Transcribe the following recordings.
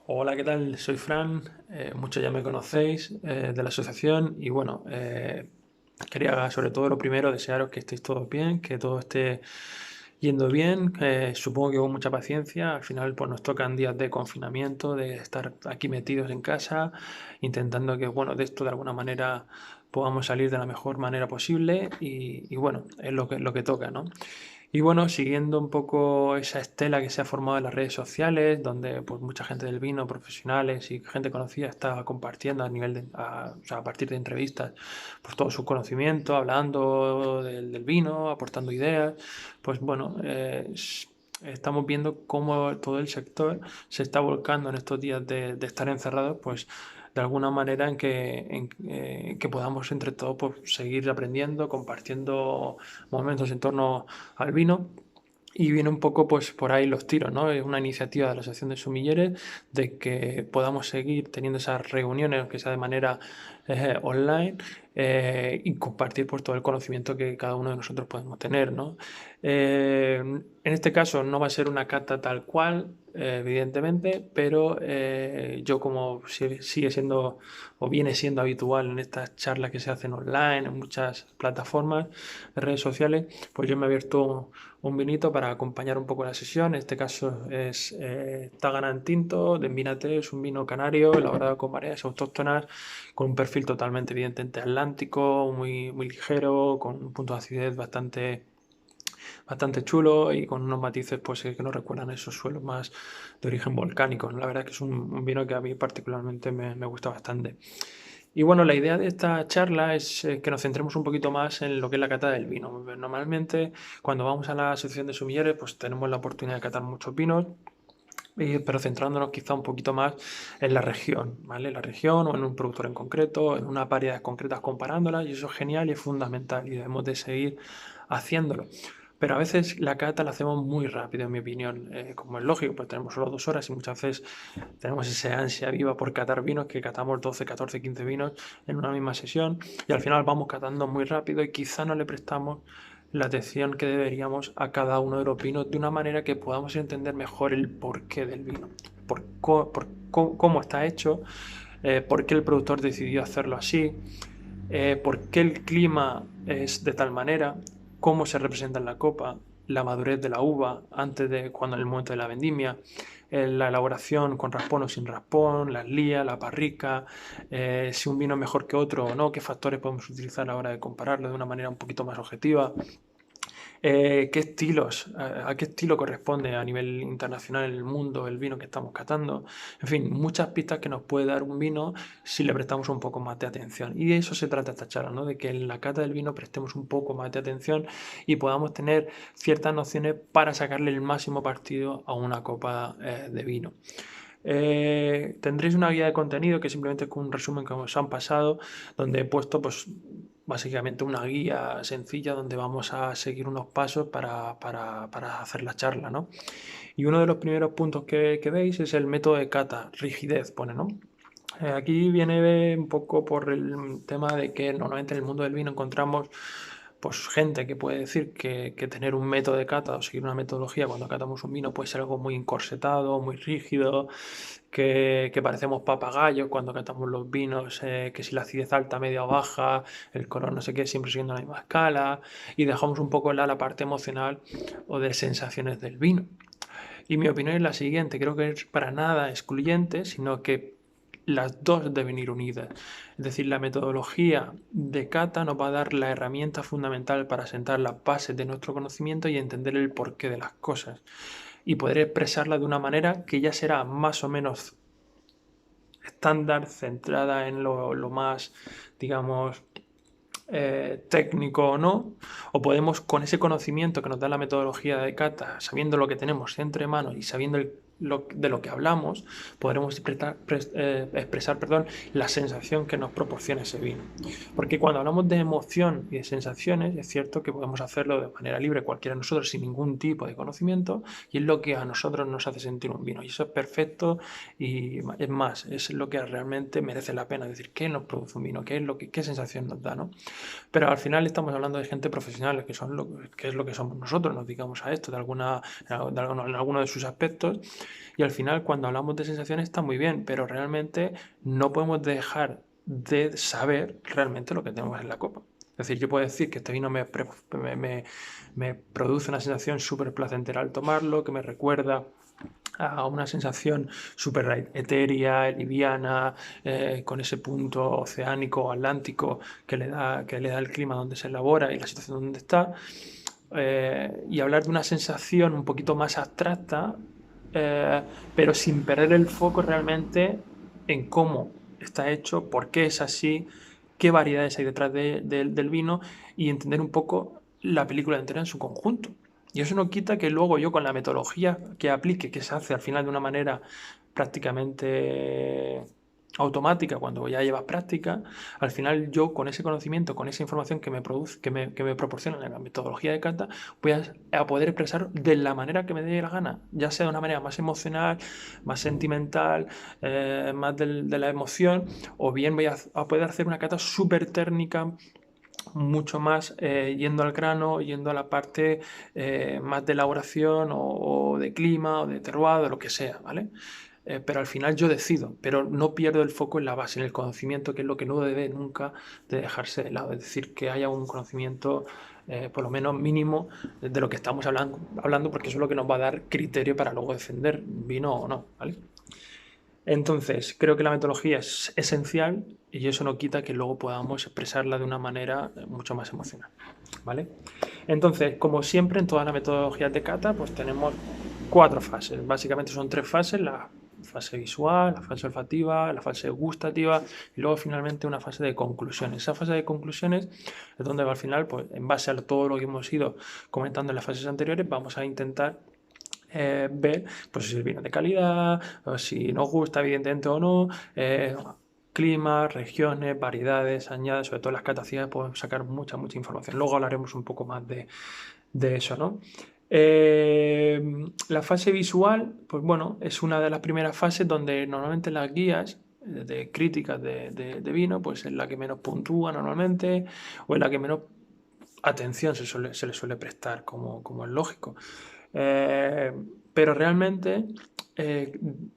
Hola, ¿qué tal? Soy Fran, muchos ya me conocéis de la asociación y bueno, quería sobre todo lo primero desearos que estéis todos bien, que todo esté yendo bien, supongo que con mucha paciencia, al final pues nos tocan días de confinamiento, de estar aquí metidos en casa, intentando que bueno, de esto de alguna manera podamos salir de la mejor manera posible y bueno, es lo que toca, ¿no? Y bueno, siguiendo un poco esa estela que se ha formado en las redes sociales, donde pues mucha gente del vino, profesionales y gente conocida está compartiendo a nivel o sea, a partir de entrevistas, pues todo su conocimiento, hablando del vino, aportando ideas, pues bueno, estamos viendo cómo todo el sector se está volcando en estos días de estar encerrados, pues de alguna manera en que podamos entre todos pues, seguir aprendiendo, compartiendo momentos en torno al vino. Y viene un poco pues por ahí los tiros, ¿no? Es una iniciativa de la Asociación de Sumilleres de que podamos seguir teniendo esas reuniones, aunque sea de manera online, y compartir pues todo el conocimiento que cada uno de nosotros podemos tener, ¿no? En este caso no va a ser una cata tal cual, evidentemente, pero yo como sigue siendo o viene siendo habitual en estas charlas que se hacen online, en muchas plataformas de redes sociales, pues yo me he abierto un vinito para acompañar un poco la sesión. En este caso es Tagana Tinto de Envínate, es un vino canario elaborado con variedades autóctonas, con un perfil totalmente evidentemente atlántico, muy ligero, con un punto de acidez bastante chulo y con unos matices pues, que nos recuerdan a esos suelos más de origen volcánico. La verdad es que es un vino que a mí particularmente me gusta bastante. Y bueno, la idea de esta charla es que nos centremos un poquito más en lo que es la cata del vino. Normalmente, cuando vamos a la Asociación de Sumilleres, pues tenemos la oportunidad de catar muchos vinos, pero centrándonos quizá un poquito más en la región, ¿vale? La región o en un productor en concreto, en unas variedades concretas comparándolas, y eso es genial y es fundamental y debemos de seguir haciéndolo. Pero a veces la cata la hacemos muy rápido, en mi opinión. Como es lógico, pues tenemos solo 2 horas y muchas veces tenemos esa ansia viva por catar vinos, que catamos 12, 14, 15 vinos en una misma sesión y al final vamos catando muy rápido y quizá no le prestamos la atención que deberíamos a cada uno de los vinos de una manera que podamos entender mejor el porqué del vino, cómo está hecho, por qué el productor decidió hacerlo así, por qué el clima es de tal manera, cómo se representa en la copa, la madurez de la uva antes de cuando en el momento de la vendimia, la elaboración con raspón o sin raspón, las lías, la barrica, si un vino es mejor que otro o no, qué factores podemos utilizar a la hora de compararlo de una manera un poquito más objetiva. ¿Qué estilos, a qué estilo corresponde a nivel internacional en el mundo el vino que estamos catando? En fin, muchas pistas que nos puede dar un vino si le prestamos un poco más de atención. Y de eso se trata esta charla, ¿no? De que en la cata del vino prestemos un poco más de atención y podamos tener ciertas nociones para sacarle el máximo partido a una copa de vino. Tendréis una guía de contenido que simplemente es un resumen que os han pasado, donde he puesto pues básicamente una guía sencilla donde vamos a seguir unos pasos para hacer la charla, ¿no? Y uno de los primeros puntos que veis es el método de cata, rigidez, pone, ¿no? Aquí viene un poco por el tema de que normalmente en el mundo del vino encontramos pues gente que puede decir que tener un método de cata o seguir una metodología cuando catamos un vino puede ser algo muy encorsetado, muy rígido, que parecemos papagayos cuando catamos los vinos, que si la acidez alta, media o baja, el color no sé qué, siempre siguiendo la misma escala, y dejamos un poco la parte emocional o de sensaciones del vino. Y mi opinión es la siguiente, creo que es para nada excluyente, sino que las dos deben ir unidas. Es decir, la metodología de cata nos va a dar la herramienta fundamental para sentar las bases de nuestro conocimiento y entender el porqué de las cosas. Y poder expresarla de una manera que ya será más o menos estándar, centrada en lo más, digamos, técnico o no, o podemos con ese conocimiento que nos da la metodología de cata, sabiendo lo que tenemos entre manos y sabiendo de lo que hablamos, podremos expresar la sensación que nos proporciona ese vino. Porque cuando hablamos de emoción y de sensaciones, es cierto que podemos hacerlo de manera libre cualquiera de nosotros sin ningún tipo de conocimiento y es lo que a nosotros nos hace sentir un vino. Y eso es perfecto y es más, es lo que realmente merece la pena. Es decir, ¿qué nos produce un vino? ¿Qué sensación nos da? ¿No? Pero al final estamos hablando de gente profesional, que es lo que somos nosotros, nos dedicamos a esto en alguno de sus aspectos, Y al final, cuando hablamos de sensaciones está muy bien, pero realmente no podemos dejar de saber realmente lo que tenemos en la copa. Es decir, yo puedo decir que este vino me produce una sensación súper placentera al tomarlo, que me recuerda a una sensación súper etérea, liviana, con ese punto oceánico, atlántico que le da el clima donde se elabora y la situación donde está. Y hablar de una sensación un poquito más abstracta, pero sin perder el foco realmente en cómo está hecho, por qué es así, qué variedades hay detrás del vino y entender un poco la película entera en su conjunto. Y eso no quita que luego yo con la metodología que aplique, que se hace al final de una manera prácticamente automática cuando ya llevas práctica, al final yo con ese conocimiento, con esa información que me produce, que me proporciona la metodología de cata, voy a poder expresar de la manera que me dé la gana, ya sea de una manera más emocional, más sentimental, más de la emoción, o bien voy a poder hacer una cata súper técnica, mucho más yendo al grano, yendo a la parte más de elaboración o de clima o de terroir, o lo que sea, ¿vale? Pero al final yo decido, pero no pierdo el foco en la base, en el conocimiento, que es lo que no debe nunca de dejarse de lado. Es decir, que haya un conocimiento por lo menos mínimo de lo que estamos hablando, porque eso es lo que nos va a dar criterio para luego defender vino o no, ¿vale? Entonces, creo que la metodología es esencial y eso no quita que luego podamos expresarla de una manera mucho más emocional, ¿vale? Entonces, como siempre en todas las metodologías de cata, pues tenemos 4 fases. Básicamente son 3 fases: la fase visual, la fase olfativa, la fase gustativa y luego finalmente una fase de conclusiones. Esa fase de conclusiones es donde al final, pues en base a todo lo que hemos ido comentando en las fases anteriores, vamos a intentar ver pues, si el vino es de calidad, o si nos gusta evidentemente o no, clima, regiones, variedades, añadas, sobre todo las cataciones podemos sacar mucha información. Luego hablaremos un poco más de eso, ¿no? La fase visual, pues bueno, es una de las primeras fases donde normalmente las guías de críticas de vino, pues es la que menos puntúa normalmente, o es la que menos atención se le suele prestar, como es lógico. Eh, pero realmente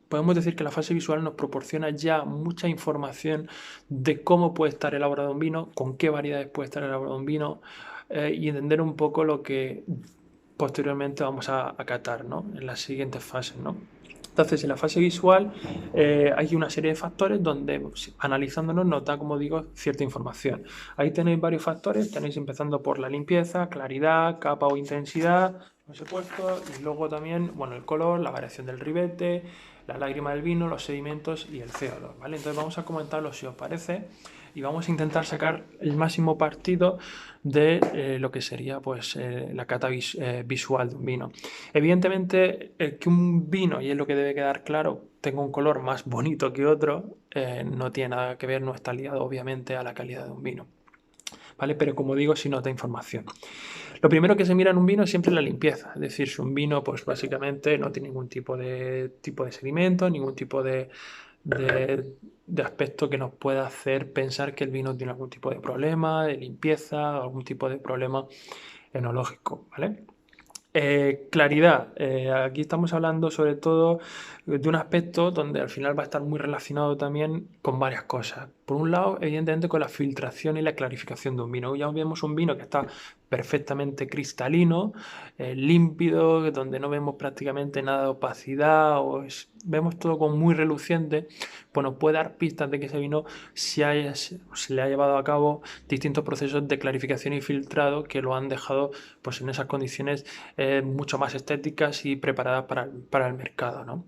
podemos decir que la fase visual nos proporciona ya mucha información de cómo puede estar elaborado un vino, con qué variedades puede estar elaborado un vino, y entender un poco lo que posteriormente vamos a catar, ¿no? En las siguientes fases, ¿no? Entonces, en la fase visual hay una serie de factores donde, pues, analizándolos, nos da, como digo, cierta información. Ahí tenéis varios factores, tenéis empezando por la limpieza, claridad, capa o intensidad, por supuesto, y luego también, bueno, el color, la variación del ribete, la lágrima del vino, los sedimentos y el CO2, ¿vale? Entonces vamos a comentarlo si os parece y vamos a intentar sacar el máximo partido de lo que sería pues la cata visual de un vino. Evidentemente, que un vino, y es lo que debe quedar claro, tenga un color más bonito que otro, no tiene nada que ver, no está ligado obviamente a la calidad de un vino, ¿vale? Pero como digo, si nota información. Lo primero que se mira en un vino es siempre la limpieza, es decir, si un vino pues básicamente no tiene ningún tipo de sedimento, ningún tipo de aspecto que nos pueda hacer pensar que el vino tiene algún tipo de problema de limpieza, algún tipo de problema enológico, ¿vale? Claridad. Aquí estamos hablando sobre todo de un aspecto donde al final va a estar muy relacionado también con varias cosas. Por un lado, evidentemente, con la filtración y la clarificación de un vino. Ya vemos un vino que está perfectamente cristalino, límpido, donde no vemos prácticamente nada de opacidad, vemos todo como muy reluciente, pues nos puede dar pistas de que ese vino se le ha llevado a cabo distintos procesos de clarificación y filtrado que lo han dejado pues, en esas condiciones mucho más estéticas y preparadas para el mercado, ¿no?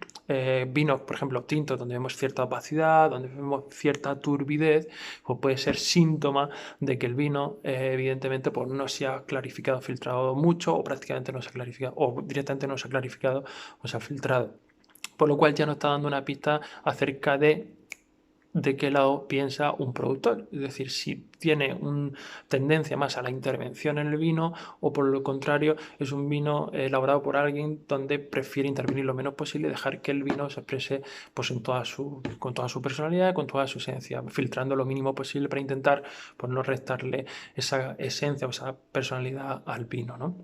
Vinos, por ejemplo, tintos, donde vemos cierta opacidad, donde vemos cierta turbidez, pues puede ser síntoma de que el vino, evidentemente, pues no se ha clarificado, filtrado mucho, o prácticamente no se ha clarificado, o directamente no se ha clarificado o se ha filtrado. Por lo cual ya nos está dando una pista acerca de qué lado piensa un productor, es decir, si tiene una tendencia más a la intervención en el vino o por lo contrario es un vino elaborado por alguien donde prefiere intervenir lo menos posible y dejar que el vino se exprese pues, con toda su personalidad, con toda su esencia, filtrando lo mínimo posible para intentar pues, no restarle esa esencia o esa personalidad al vino, ¿no?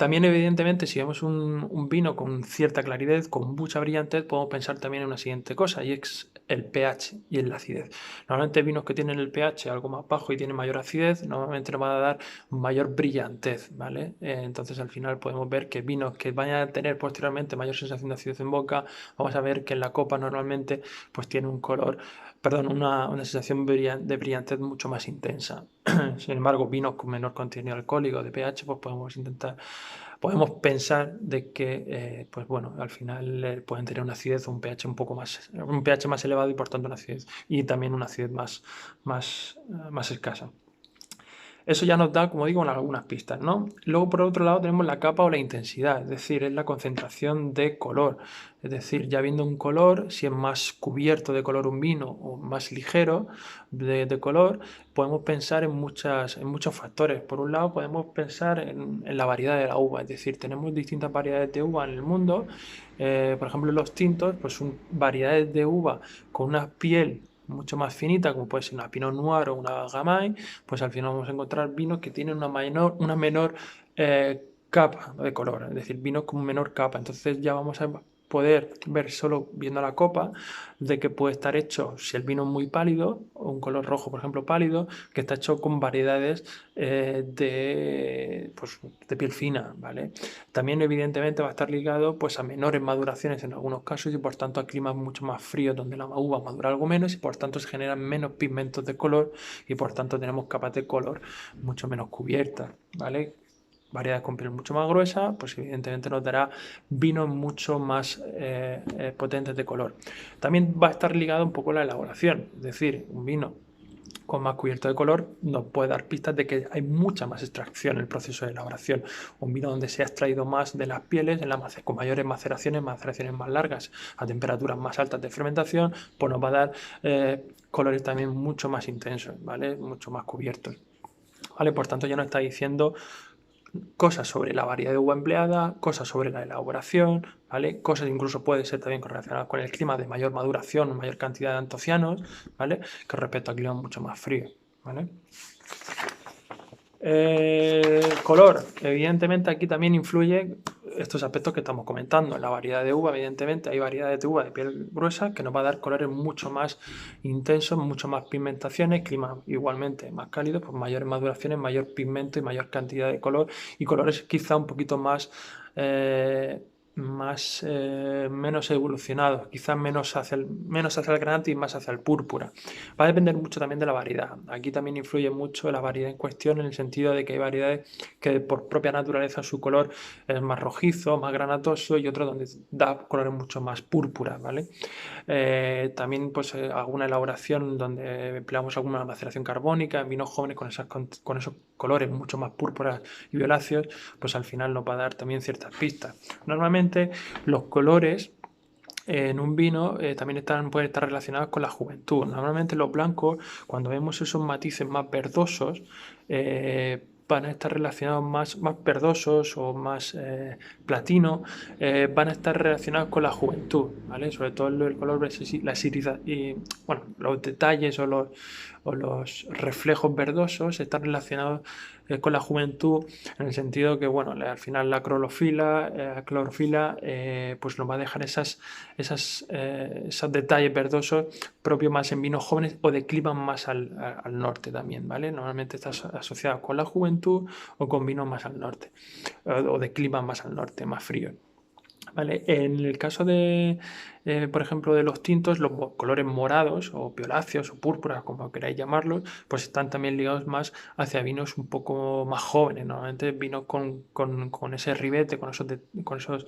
También, evidentemente, si vemos un vino con cierta claridad, con mucha brillantez, podemos pensar también en una siguiente cosa, y es el pH y en la acidez. Normalmente vinos que tienen el pH algo más bajo y tienen mayor acidez, normalmente nos van a dar mayor brillantez, ¿vale? Entonces, al final podemos ver que vinos que vayan a tener posteriormente mayor sensación de acidez en boca, vamos a ver que en la copa normalmente pues tiene un color, perdón, una sensación de brillantez mucho más intensa. Sin embargo, vinos con menor contenido alcohólico de pH, pues podemos pensar de que, pues bueno, al final pueden tener una acidez o un pH un pH más elevado y por tanto una acidez, y también una acidez más escasa. Eso ya nos da, como digo, algunas pistas, ¿no? Luego, por otro lado, tenemos la capa o la intensidad, es decir, es la concentración de color. Es decir, ya viendo un color, si es más cubierto de color un vino o más ligero de color, podemos pensar en muchos factores. Por un lado, podemos pensar en la variedad de la uva, es decir, tenemos distintas variedades de uva en el mundo. Por ejemplo, los tintos, pues son variedades de uva con una piel mucho más finita, como puede ser una Pinot Noir o una Gamay, pues al final vamos a encontrar vinos que tienen una menor capa de color, es decir, vinos con menor capa. Entonces ya vamos a poder ver solo viendo la copa de que puede estar hecho, si el vino es muy pálido, o un color rojo, por ejemplo, pálido, que está hecho con variedades pues, de piel fina, ¿vale? También evidentemente va a estar ligado pues, a menores maduraciones en algunos casos y por tanto a climas mucho más fríos donde la uva madura algo menos y por tanto se generan menos pigmentos de color y por tanto tenemos capas de color mucho menos cubiertas, ¿vale? Variedades con piel mucho más gruesa, pues evidentemente nos dará vinos mucho más potentes de color. También va a estar ligado un poco a la elaboración, es decir, un vino con más cubierto de color nos puede dar pistas de que hay mucha más extracción en el proceso de elaboración. Un vino donde se ha extraído más de las pieles con mayores maceraciones más largas, a temperaturas más altas de fermentación, pues nos va a dar colores también mucho más intensos, ¿vale? Mucho más cubiertos. ¿Vale? Por tanto, ya nos está diciendo cosas sobre la variedad de uva empleada, cosas sobre la elaboración, ¿vale? Cosas incluso puede ser también relacionadas con el clima de mayor maduración, mayor cantidad de antocianos, ¿vale? Que respecto a climas mucho más fríos, ¿vale? Color, evidentemente aquí también influye estos aspectos que estamos comentando. En la variedad de uva, evidentemente, hay variedades de uva de piel gruesa que nos va a dar colores mucho más intensos, mucho más pigmentaciones, climas igualmente más cálidos, pues mayores maduraciones, mayor pigmento y mayor cantidad de color y colores quizá un poquito menos evolucionados, quizás menos hacia el granate y más hacia el púrpura. Va a depender mucho también de la variedad. Aquí también influye mucho la variedad en cuestión en el sentido de que hay variedades que por propia naturaleza su color es más rojizo, más granatoso y otros donde da colores mucho más púrpura, ¿vale? También pues alguna elaboración donde empleamos alguna maceración carbónica en vinos jóvenes con esos colores mucho más púrpuras y violáceos, pues al final nos va a dar también ciertas pistas. Normalmente los colores en un vino también pueden estar relacionados con la juventud. Normalmente los blancos, cuando vemos esos matices más verdosos, van a estar relacionados más verdosos o más platino, van a estar relacionados con la juventud, ¿vale? Sobre todo el color, bueno, los detalles o los reflejos verdosos están relacionados con la juventud en el sentido que, bueno, al final la clorofila, pues nos va a dejar esos detalles verdosos propios más en vinos jóvenes o de clima más al norte también, ¿vale? Normalmente está asociado con la juventud o con vinos más al norte o de clima más al norte, más frío. ¿Vale? En el caso por ejemplo, de los tintos, los colores morados o violáceos o púrpuras, como queráis llamarlos, pues están también ligados más hacia vinos un poco más jóvenes. Normalmente vinos con ese ribete, con esos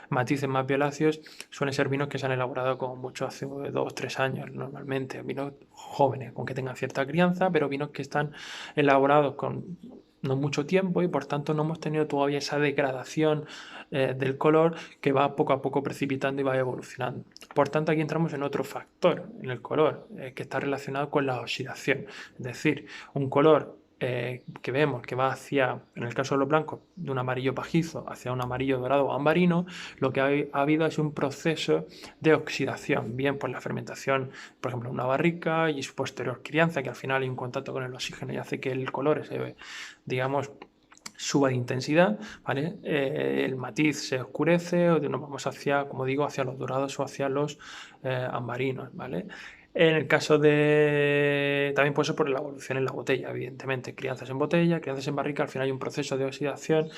matices más violáceos, suelen ser vinos que se han elaborado con mucho hace 2 o 3 años, normalmente. Vinos jóvenes, con que tengan cierta crianza, pero vinos que están elaborados con no mucho tiempo y por tanto no hemos tenido todavía esa degradación del color que va poco a poco precipitando y va evolucionando. Por tanto, aquí entramos en otro factor en el color que está relacionado con la oxidación. Es decir, un color que vemos que va en el caso de los blancos, de un amarillo pajizo hacia un amarillo dorado o ambarino, lo que ha habido es un proceso de oxidación, bien por la fermentación, por ejemplo, en una barrica y su posterior crianza, que al final hay un contacto con el oxígeno y hace que el color digamos, suba de intensidad, ¿vale? El matiz se oscurece o nos vamos hacia, como digo, hacia los dorados o hacia los ambarinos, ¿vale? En el caso de... También puede ser por la evolución en la botella, evidentemente. Crianzas en botella, crianzas en barrica, al final hay un proceso de oxidación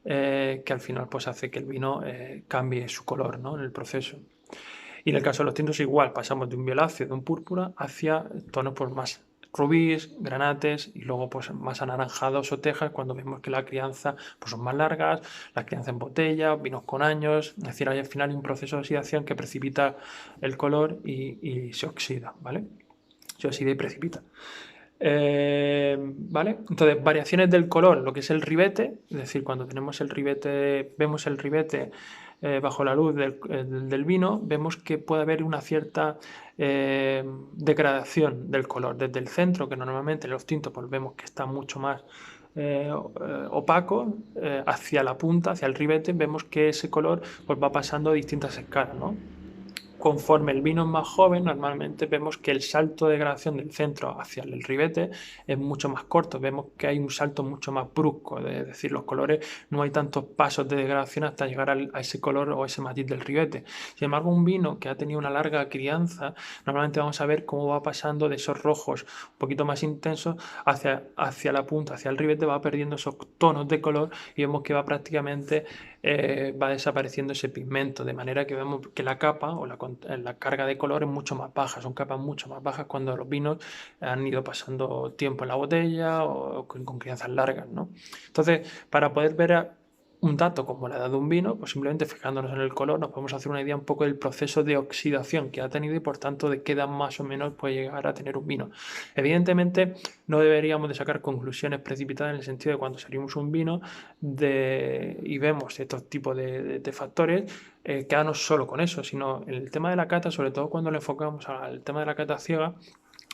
que al final pues hace que el vino cambie su color, ¿no? En el proceso. Y en el caso de los tintos igual, pasamos de un violáceo, de un púrpura, hacia tonos pues, más rubíes, granates y luego pues más anaranjados o tejas cuando vemos que la crianza pues, son más largas, la crianza en botella, vinos con años, es decir, hay al final un proceso de oxidación que precipita el color y se oxida, ¿vale? Se oxida y precipita. ¿Vale? Entonces, variaciones del color, lo que es el ribete, es decir, cuando tenemos el ribete, vemos el ribete bajo la luz del vino, vemos que puede haber una cierta degradación del color desde el centro, que normalmente en los tintos pues, vemos que está mucho más opaco, hacia la punta, hacia el ribete, vemos que ese color pues, va pasando a distintas escalas, ¿no? Conforme el vino es más joven, normalmente vemos que el salto de gradación del centro hacia el ribete es mucho más corto. Vemos que hay un salto mucho más brusco, es decir, los colores no hay tantos pasos de degradación hasta llegar a ese color o ese matiz del ribete. Sin embargo, un vino que ha tenido una larga crianza, normalmente vamos a ver cómo va pasando de esos rojos un poquito más intensos hacia la punta, hacia el ribete, va perdiendo esos tonos de color y vemos que va prácticamente va desapareciendo ese pigmento, de manera que vemos que la capa o la carga de color es mucho más baja, son capas mucho más bajas cuando los vinos han ido pasando tiempo en la botella o con crianzas largas, ¿no? Entonces, para poder ver un dato como la edad de un vino, pues simplemente fijándonos en el color nos podemos hacer una idea un poco del proceso de oxidación que ha tenido y por tanto de qué edad más o menos puede llegar a tener un vino. Evidentemente no deberíamos de sacar conclusiones precipitadas en el sentido de cuando servimos un vino y vemos estos tipos de factores, quedarnos solo con eso, sino en el tema de la cata, sobre todo cuando le enfocamos al tema de la cata ciega,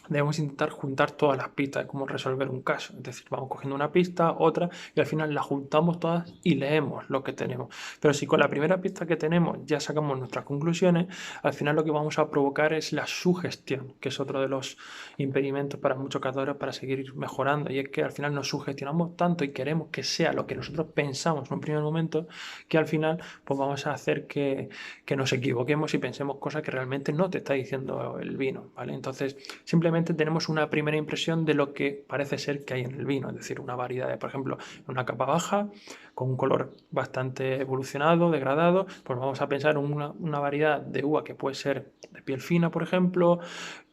debemos intentar juntar todas las pistas de cómo resolver un caso. Es decir, vamos cogiendo una pista, otra, y al final las juntamos todas y leemos lo que tenemos. Pero si con la primera pista que tenemos ya sacamos nuestras conclusiones, al final lo que vamos a provocar es la sugestión, que es otro de los impedimentos para muchos cazadores para seguir mejorando. Y es que al final nos sugestionamos tanto y queremos que sea lo que nosotros pensamos en un primer momento, que al final pues vamos a hacer que nos equivoquemos y pensemos cosas que realmente no te está diciendo el vino, ¿vale? Entonces, simplemente tenemos una primera impresión de lo que parece ser que hay en el vino, es decir, una variedad de, por ejemplo, una capa baja, con un color bastante evolucionado, degradado, pues vamos a pensar en una variedad de uva que puede ser de piel fina, por ejemplo,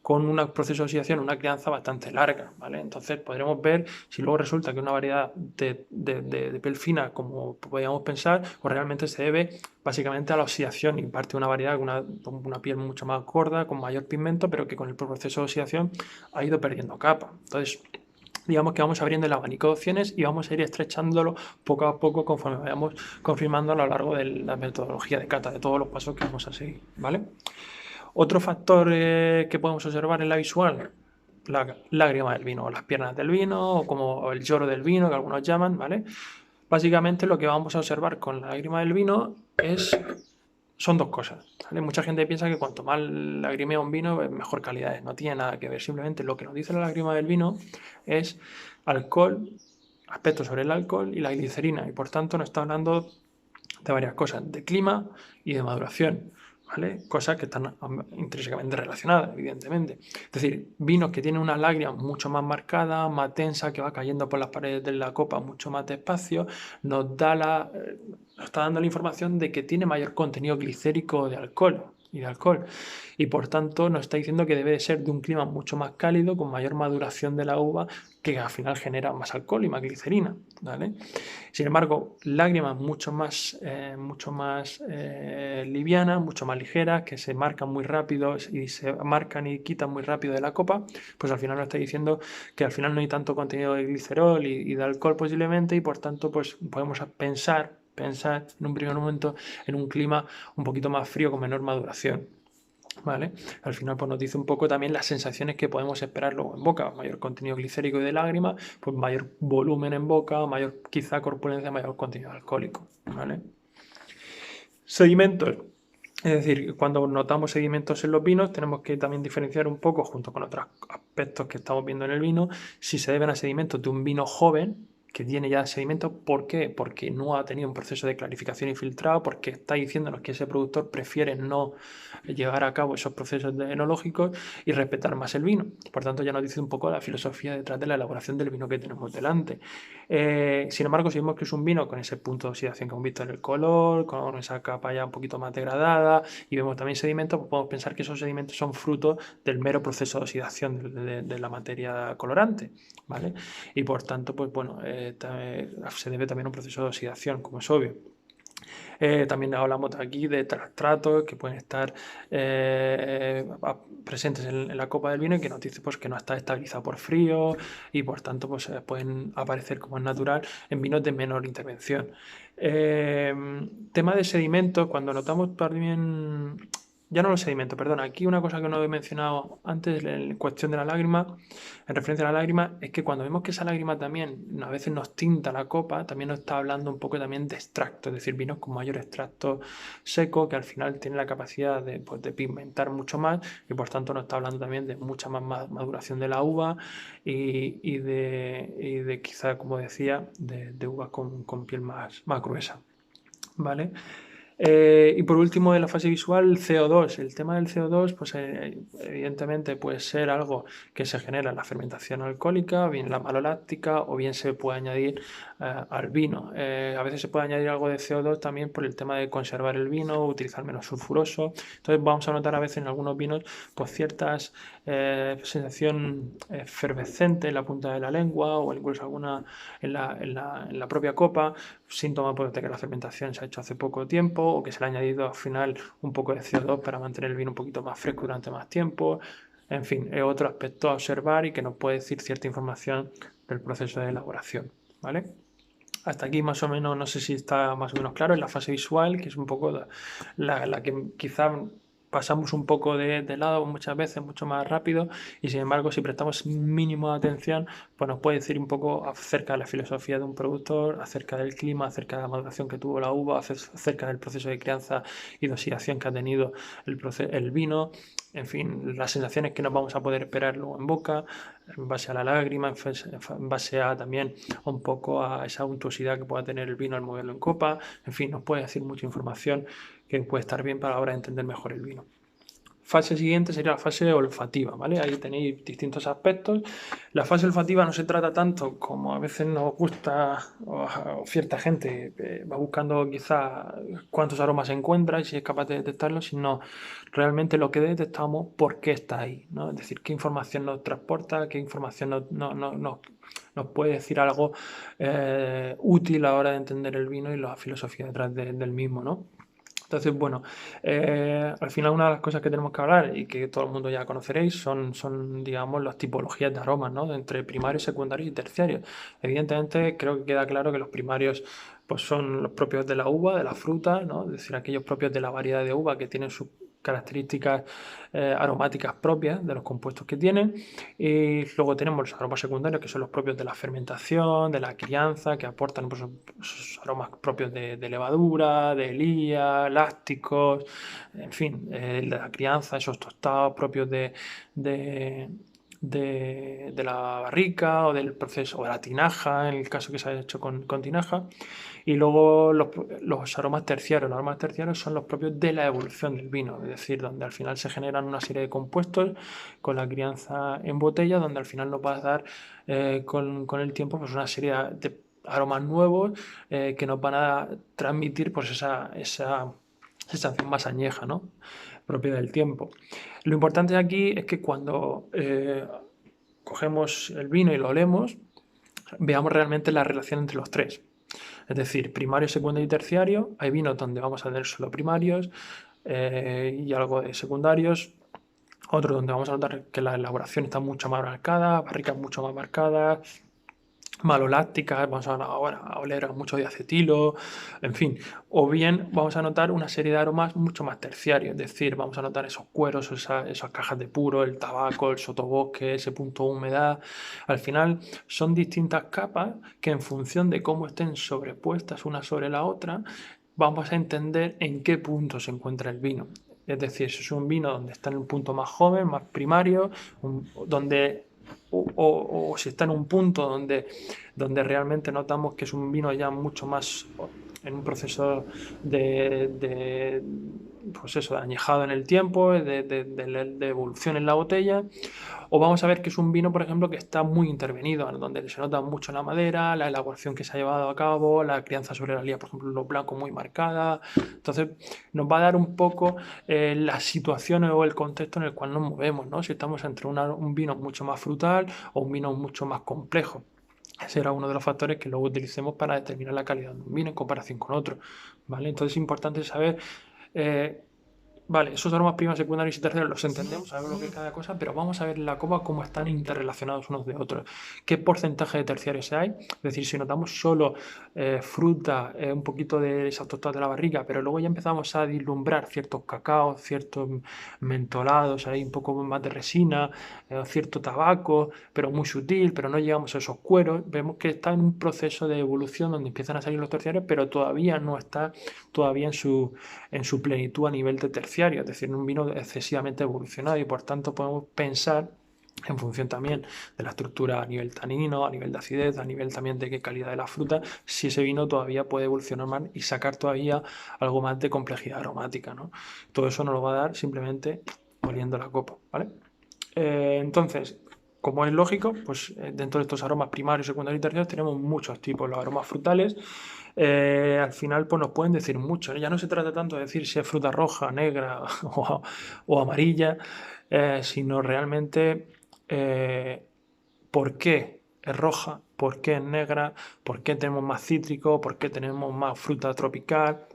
con un proceso de oxidación, una crianza bastante larga, ¿vale? Entonces podremos ver si luego resulta que una variedad de piel fina, como podríamos pensar, pues realmente se debe básicamente a la oxidación y parte de una variedad con una piel mucho más gorda, con mayor pigmento, pero que con el proceso de oxidación ha ido perdiendo capa. Entonces, digamos que vamos abriendo el abanico de opciones y vamos a ir estrechándolo poco a poco conforme vayamos confirmando a lo largo de la metodología de cata, de todos los pasos que vamos a seguir, ¿vale? Otro factor que podemos observar en la visual, la lágrima del vino, o las piernas del vino, o como el lloro del vino, que algunos llaman, ¿vale? Básicamente lo que vamos a observar con la lágrima del vino son dos cosas, ¿vale? Mucha gente piensa que cuanto más lagrimea un vino, es mejor calidad es. No tiene nada que ver. Simplemente lo que nos dice la lágrima del vino es alcohol, aspectos sobre el alcohol y la glicerina. Y por tanto nos está hablando de varias cosas, de clima y de maduración, ¿vale? Cosas que están intrínsecamente relacionadas, evidentemente. Es decir, vinos que tienen una lágrima mucho más marcada, más tensa, que va cayendo por las paredes de la copa mucho más despacio, nos está dando la información de que tiene mayor contenido glicérico de alcohol y por tanto nos está diciendo que debe de ser de un clima mucho más cálido, con mayor maduración de la uva, que al final genera más alcohol y más glicerina, ¿vale? Sin embargo, lágrimas mucho más livianas, mucho más ligeras, que se marcan muy rápido y se marcan y quitan muy rápido de la copa, pues al final nos está diciendo que al final no hay tanto contenido de glicerol y de alcohol posiblemente y por tanto pues podemos pensar en un primer momento en un clima un poquito más frío con menor maduración. ¿Vale? Al final pues nos dice un poco también las sensaciones que podemos esperar luego en boca, mayor contenido glicérico y de lágrima, pues mayor volumen en boca, mayor quizá corpulencia, mayor contenido alcohólico, ¿vale? Sedimentos. Es decir, cuando notamos sedimentos en los vinos, tenemos que también diferenciar un poco, junto con otros aspectos que estamos viendo en el vino, si se deben a sedimentos de un vino joven, que tiene ya sedimento. ¿Por qué? Porque no ha tenido un proceso de clarificación y filtrado, porque está diciéndonos que ese productor prefiere no llevar a cabo esos procesos enológicos y respetar más el vino. Por tanto, ya nos dice un poco la filosofía detrás de la elaboración del vino que tenemos delante. Sin embargo, si vemos que es un vino con ese punto de oxidación que hemos visto en el color, con esa capa ya un poquito más degradada, y vemos también sedimentos, pues podemos pensar que esos sedimentos son fruto del mero proceso de oxidación de la materia colorante, ¿vale? Y por tanto, pues bueno, se debe también a un proceso de oxidación, como es obvio. También hablamos aquí de tratos que pueden estar presentes en la copa del vino y que nos dice pues, que no está estabilizado por frío y por tanto pues, pueden aparecer como es natural en vinos de menor intervención. Tema de sedimentos, cuando notamos también, ya no los sedimentos, perdón, aquí una cosa que no he mencionado antes en cuestión de la lágrima, en referencia a la lágrima, es que cuando vemos que esa lágrima también a veces nos tinta la copa, también nos está hablando un poco también de extracto, es decir, vinos con mayor extracto seco que al final tienen la capacidad de, pues, de pigmentar mucho más y por tanto nos está hablando también de mucha más maduración de la uva y de quizá, como decía, de uvas con piel más gruesa, ¿vale? Y por último, en la fase visual, el CO2. El tema del CO2, pues evidentemente puede ser algo que se genera en la fermentación alcohólica, bien la maloláctica, o bien se puede añadir al vino. A veces se puede añadir algo de CO2 también por el tema de conservar el vino, utilizar menos sulfuroso. Entonces vamos a notar a veces en algunos vinos pues ciertas sensación efervescente en la punta de la lengua o incluso alguna en la propia copa, síntoma pues, de que la fermentación se ha hecho hace poco tiempo o que se le ha añadido al final un poco de CO2 para mantener el vino un poquito más fresco durante más tiempo. En fin, es otro aspecto a observar y que nos puede decir cierta información del proceso de elaboración, ¿vale? Hasta aquí más o menos, no sé si está más o menos claro, en la fase visual, que es un poco la que quizá pasamos un poco de lado muchas veces, mucho más rápido, y sin embargo, si prestamos mínimo de atención, pues nos puede decir un poco acerca de la filosofía de un productor, acerca del clima, acerca de la maduración que tuvo la uva, acerca del proceso de crianza y de oxidación que ha tenido el vino, en fin, las sensaciones que nos vamos a poder esperar luego en boca, en base a la lágrima, en base a también un poco a esa untuosidad que pueda tener el vino al moverlo en copa, en fin, nos puede decir mucha información que puede estar bien para ahora entender mejor el vino. Fase siguiente sería la fase olfativa, ¿vale? Ahí tenéis distintos aspectos. La fase olfativa no se trata tanto como a veces nos gusta o cierta gente va buscando quizá cuántos aromas se encuentra y si es capaz de detectarlos, sino realmente lo que detectamos, por qué está ahí, ¿no? Es decir, qué información nos transporta, qué información nos puede decir algo útil a la hora de entender el vino y la filosofía detrás del mismo, ¿no? Entonces, bueno, al final una de las cosas que tenemos que hablar y que todo el mundo ya conoceréis son digamos, las tipologías de aromas, ¿no? Entre primarios, secundarios y terciarios. Evidentemente, creo que queda claro que los primarios pues, son los propios de la uva, de la fruta, ¿no? Es decir, aquellos propios de la variedad de uva que tienen sus características aromáticas propias de los compuestos que tienen. Y luego tenemos los aromas secundarios, que son los propios de la fermentación, de la crianza, que aportan pues, esos aromas propios de levadura, de lía, lácticos, en fin, de la crianza, esos tostados propios de, de la barrica o del proceso, o de la tinaja, en el caso que se ha hecho con tinaja. Y luego los aromas terciarios. Los aromas terciarios son los propios de la evolución del vino, es decir, donde al final se generan una serie de compuestos con la crianza en botella, donde al final nos va a dar con el tiempo pues una serie de aromas nuevos que nos van a transmitir pues esa sensación más añeja, ¿no? Propia del tiempo. Lo importante aquí es que cuando cogemos el vino y lo olemos, veamos realmente la relación entre los tres. Es decir, primario, secundario y terciario. Hay vinos donde vamos a tener solo primarios y algo de secundarios. Otro donde vamos a notar que la elaboración está mucho más marcada, barricas mucho más marcadas, malolácticas, vamos a oler mucho diacetilo, en fin. O bien vamos a notar una serie de aromas mucho más terciarios, es decir, vamos a notar esos cueros, esas cajas de puro, el tabaco, el sotobosque, ese punto de humedad. Al final son distintas capas que en función de cómo estén sobrepuestas una sobre la otra, vamos a entender en qué punto se encuentra el vino. Es decir, si es un vino donde está en un punto más joven, más primario, donde o si está en un punto donde realmente notamos que es un vino ya mucho más en un proceso pues eso, de añejado en el tiempo, de evolución en la botella, o vamos a ver que es un vino, por ejemplo, que está muy intervenido, donde se nota mucho la madera, la elaboración que se ha llevado a cabo, la crianza sobre la lía, por ejemplo, los blancos muy marcada. Entonces, nos va a dar un poco la situación o el contexto en el cual nos movemos, ¿no? Si estamos entre un vino mucho más frutal o un vino mucho más complejo. Ese será uno de los factores que luego utilicemos para determinar la calidad de un vino en comparación con otro, ¿vale? Entonces es importante saber eh, vale, esos aromas primarios, secundarios y terciarios los entendemos, sabemos lo que es cada cosa, pero vamos a ver en la copa cómo están interrelacionados unos de otros. ¿Qué porcentaje de terciarios hay? Es decir, si notamos solo fruta, un poquito de esas tostadas de la barrica, pero luego ya empezamos a vislumbrar ciertos cacaos, ciertos mentolados, hay un poco más de resina, cierto tabaco, pero muy sutil, pero no llegamos a esos cueros, vemos que está en un proceso de evolución donde empiezan a salir los terciarios, pero todavía no está todavía en su plenitud a nivel de terciario, es decir, un vino excesivamente evolucionado y por tanto podemos pensar en función también de la estructura a nivel tanino, a nivel de acidez, a nivel también de qué calidad de la fruta, si ese vino todavía puede evolucionar más y sacar todavía algo más de complejidad aromática, ¿no? Todo eso nos lo va a dar simplemente oliendo la copa, ¿vale? Entonces, como es lógico, pues dentro de estos aromas primarios, secundarios y terciarios tenemos muchos tipos. Los aromas frutales, al final, pues nos pueden decir mucho, ¿no? Ya no se trata tanto de decir si es fruta roja, negra o amarilla, sino realmente eh, por qué es roja, por qué es negra, por qué tenemos más cítrico, por qué tenemos más fruta tropical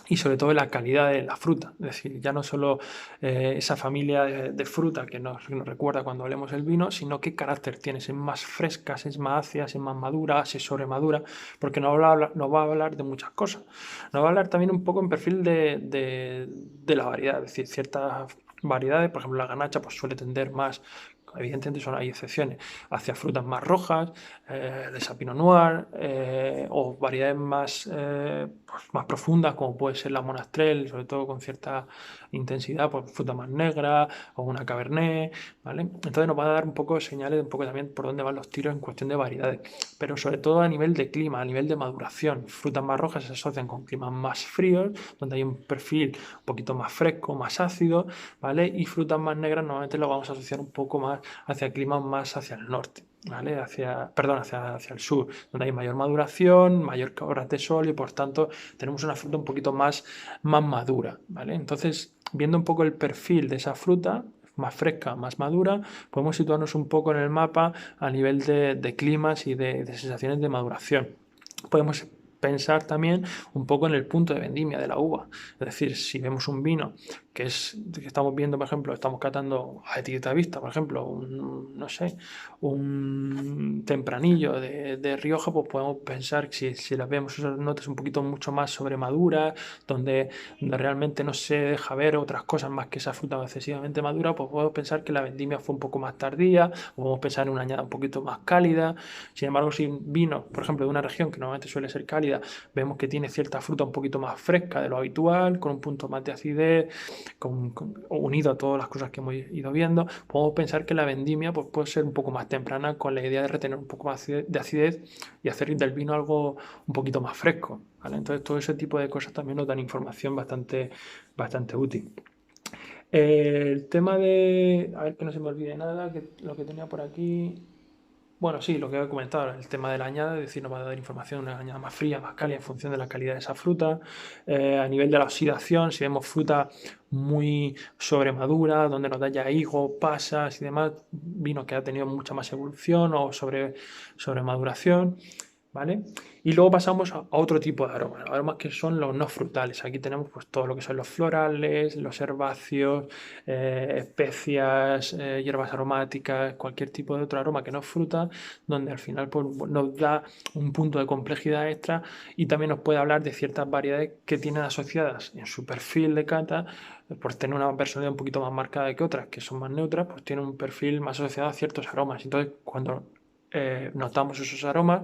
y sobre todo la calidad de la fruta. Es decir, ya no solo esa familia de fruta que nos recuerda cuando hablemos del vino, sino qué carácter tiene, si es más fresca, si es más ácida, si es más madura, si es sobremadura, porque nos va a hablar de muchas cosas. Nos va a hablar también un poco en perfil de la variedad, es decir, ciertas variedades, por ejemplo la ganacha pues suele tender más, evidentemente hay excepciones, hacia frutas más rojas, de Pinot Noir, o variedades pues más profundas, como puede ser la Monastrell, sobre todo con cierta intensidad, pues fruta más negra, o una Cabernet, ¿vale? Entonces nos va a dar un poco de señales de un poco también por dónde van los tiros en cuestión de variedades, pero sobre todo a nivel de clima, a nivel de maduración. Frutas más rojas se asocian con climas más fríos, donde hay un perfil un poquito más fresco, más ácido, ¿vale? Y frutas más negras normalmente lo vamos a asociar un poco más hacia climas más hacia el norte, ¿vale? Hacia el sur, donde hay mayor maduración, mayor horas de sol y por tanto tenemos una fruta un poquito más madura, ¿vale? Entonces, viendo un poco el perfil de esa fruta, más fresca, más madura, podemos situarnos un poco en el mapa a nivel de climas y de sensaciones de maduración. Podemos pensar también un poco en el punto de vendimia de la uva. Es decir, si vemos un vino que estamos viendo, por ejemplo, estamos catando a etiqueta vista, por ejemplo, no sé, un tempranillo de Rioja, pues podemos pensar que si las vemos esas notas un poquito mucho más sobremaduras, donde realmente no se deja ver otras cosas más que esa fruta excesivamente madura, pues podemos pensar que la vendimia fue un poco más tardía, o podemos pensar en una añada un poquito más cálida. Sin embargo, si un vino, por ejemplo, de una región que normalmente suele ser cálida, vemos que tiene cierta fruta un poquito más fresca de lo habitual, con un punto más de acidez, unido a todas las cosas que hemos ido viendo, podemos pensar que la vendimia pues, puede ser un poco más temprana con la idea de retener un poco más de acidez y hacer del vino algo un poquito más fresco, ¿vale? Entonces todo ese tipo de cosas también nos dan información bastante útil. El tema de, a ver que no se me olvide nada, que lo que tenía por aquí, bueno, sí, lo que he comentado, el tema de la añada, es decir, nos va a dar información de una añada más fría, más cálida en función de la calidad de esa fruta. A nivel de la oxidación, si vemos fruta muy sobremadura, donde nos da ya higo, pasas y demás, vino que ha tenido mucha más evolución o sobre maduración. ¿Vale? Y luego pasamos a otro tipo de aromas, aromas que son los no frutales. Aquí tenemos pues todo lo que son los florales, los herbáceos, especias, hierbas aromáticas, cualquier tipo de otro aroma que no es fruta, donde al final pues, nos da un punto de complejidad extra y también nos puede hablar de ciertas variedades que tienen asociadas en su perfil de cata, por tener una personalidad un poquito más marcada que otras, que son más neutras, pues tienen un perfil más asociado a ciertos aromas. Entonces, cuando notamos esos aromas,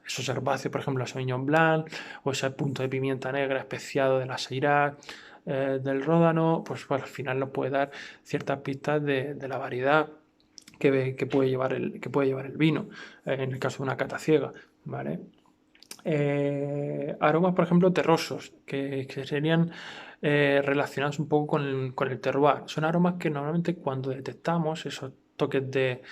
esos herbáceos, por ejemplo, la Sauvignon Blanc, o ese punto de pimienta negra especiado de la Syrah, del Ródano, pues al final nos puede dar ciertas pistas de la variedad que puede llevar el vino, en el caso de una cata ciega, ¿vale? Aromas, por ejemplo, terrosos, que serían relacionados un poco con el terroir. Son aromas que normalmente cuando detectamos esos toques de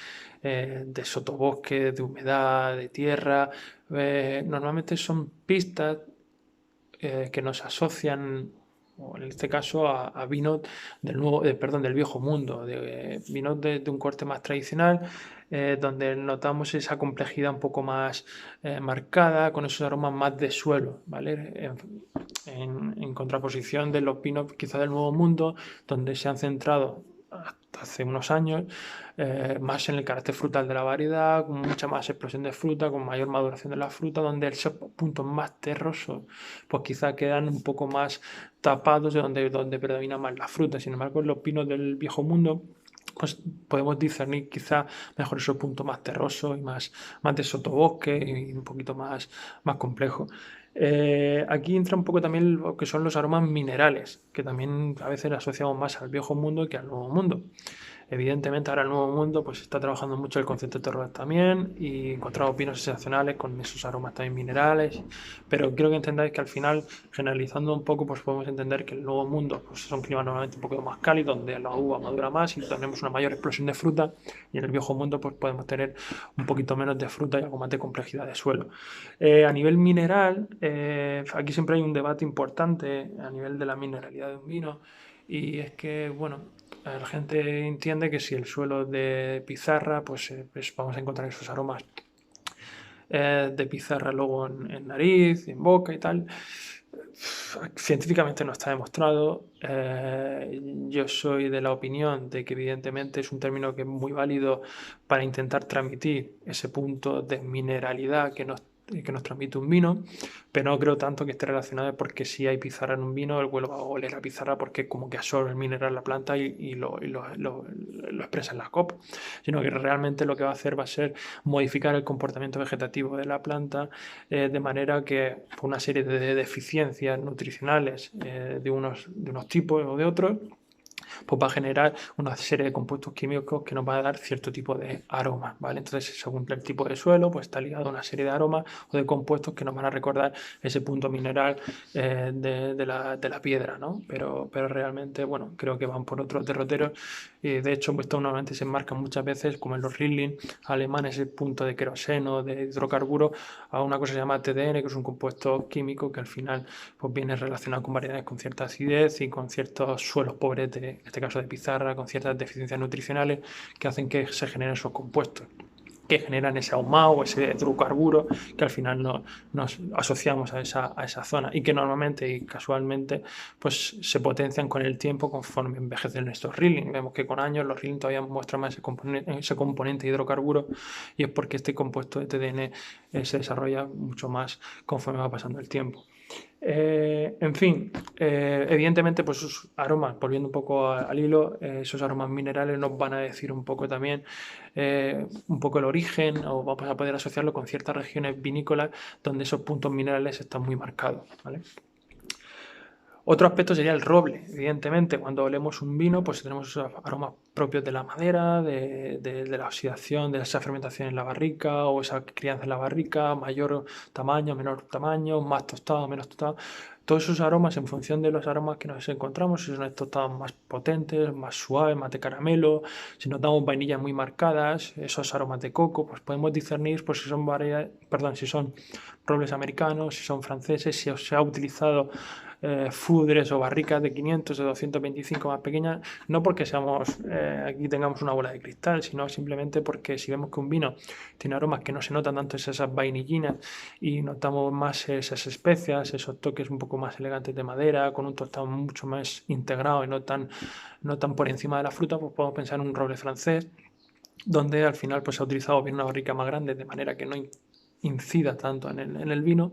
sotobosque, de humedad, de tierra, normalmente son pistas que nos asocian, o en este caso, a vinos del viejo mundo, de vinos de un corte más tradicional, donde notamos esa complejidad un poco más marcada, con esos aromas más de suelo, ¿vale? En contraposición de los vinos quizá del Nuevo Mundo, donde se han centrado hasta hace unos años más en el carácter frutal de la variedad, con mucha más explosión de fruta, con mayor maduración de la fruta, donde esos puntos más terrosos pues quizá quedan un poco más tapados de donde predomina más la fruta. Sin embargo, en los pinos del viejo mundo pues podemos discernir quizá mejor esos puntos más terrosos y más de sotobosque y un poquito más complejo. Aquí entra un poco también lo que son los aromas minerales, que también a veces asociamos más al viejo mundo que al nuevo mundo. Evidentemente ahora el Nuevo Mundo pues está trabajando mucho el concepto de terroir también y encontramos vinos excepcionales con esos aromas también minerales, pero quiero que entendáis que al final, generalizando un poco, pues podemos entender que el Nuevo Mundo pues son climas normalmente un poco más cálidos, donde la uva madura más y tenemos una mayor explosión de fruta, y en el Viejo Mundo pues podemos tener un poquito menos de fruta y algo más de complejidad de suelo. A nivel mineral, aquí siempre hay un debate importante a nivel de la mineralidad de un vino, y es que, bueno, la gente entiende que si el suelo es de pizarra, pues vamos a encontrar esos aromas de pizarra luego en nariz, en boca y tal. Científicamente no está demostrado. Yo soy de la opinión de que evidentemente es un término que es muy válido para intentar transmitir ese punto de mineralidad que nos transmite un vino, pero no creo tanto que esté relacionado porque si hay pizarra en un vino, el vuelo va a oler a pizarra porque como que absorbe el mineral la planta y lo expresa en la copa, sino que realmente lo que va a hacer va a ser modificar el comportamiento vegetativo de la planta de manera que por una serie de deficiencias nutricionales de unos tipos o de otros, pues va a generar una serie de compuestos químicos que nos va a dar cierto tipo de aromas, ¿vale? Entonces, según el tipo de suelo, pues está ligado a una serie de aromas o de compuestos que nos van a recordar ese punto mineral de la piedra, ¿no? Pero realmente, bueno, creo que van por otros derroteros y de hecho, pues esto normalmente se enmarca muchas veces, como en los Riesling alemanes, ese punto de queroseno, de hidrocarburo, a una cosa que se llama TDN, que es un compuesto químico que al final pues viene relacionado con variedades con cierta acidez y con ciertos suelos pobres, en este caso de pizarra, con ciertas deficiencias nutricionales que hacen que se generen esos compuestos, que generan ese ahumado, ese hidrocarburo que al final nos asociamos a esa zona y que normalmente y casualmente pues se potencian con el tiempo conforme envejecen estos Riesling. Vemos que con años los Riesling todavía muestran más ese componente hidrocarburo, y es porque este compuesto de TDN se desarrolla mucho más conforme va pasando el tiempo. En fin, evidentemente, pues esos aromas, volviendo un poco al hilo, esos aromas minerales nos van a decir un poco también un poco el origen, o vamos a poder asociarlo con ciertas regiones vinícolas donde esos puntos minerales están muy marcados, ¿vale? Otro aspecto sería el roble. Evidentemente, cuando olemos un vino, pues tenemos esos aromas propios de la madera, de la oxidación, de esa fermentación en la barrica o esa crianza en la barrica, mayor tamaño, menor tamaño, más tostado, menos tostado. Todos esos aromas, en función de los aromas que nos encontramos, si son tostados más potentes, más suaves, más de caramelo, si notamos vainillas muy marcadas, esos aromas de coco, pues podemos discernir pues, si son si son robles americanos, si son franceses, si se ha utilizado fudres o barricas de 500 o 225 más pequeñas, no porque aquí tengamos una bola de cristal, sino simplemente porque si vemos que un vino tiene aromas que no se notan tanto esas vainillinas y notamos más esas especias, esos toques un poco más elegantes de madera, con un tostado mucho más integrado y no tan por encima de la fruta, pues podemos pensar en un roble francés, donde al final pues, se ha utilizado bien una barrica más grande de manera que no incida tanto en el vino,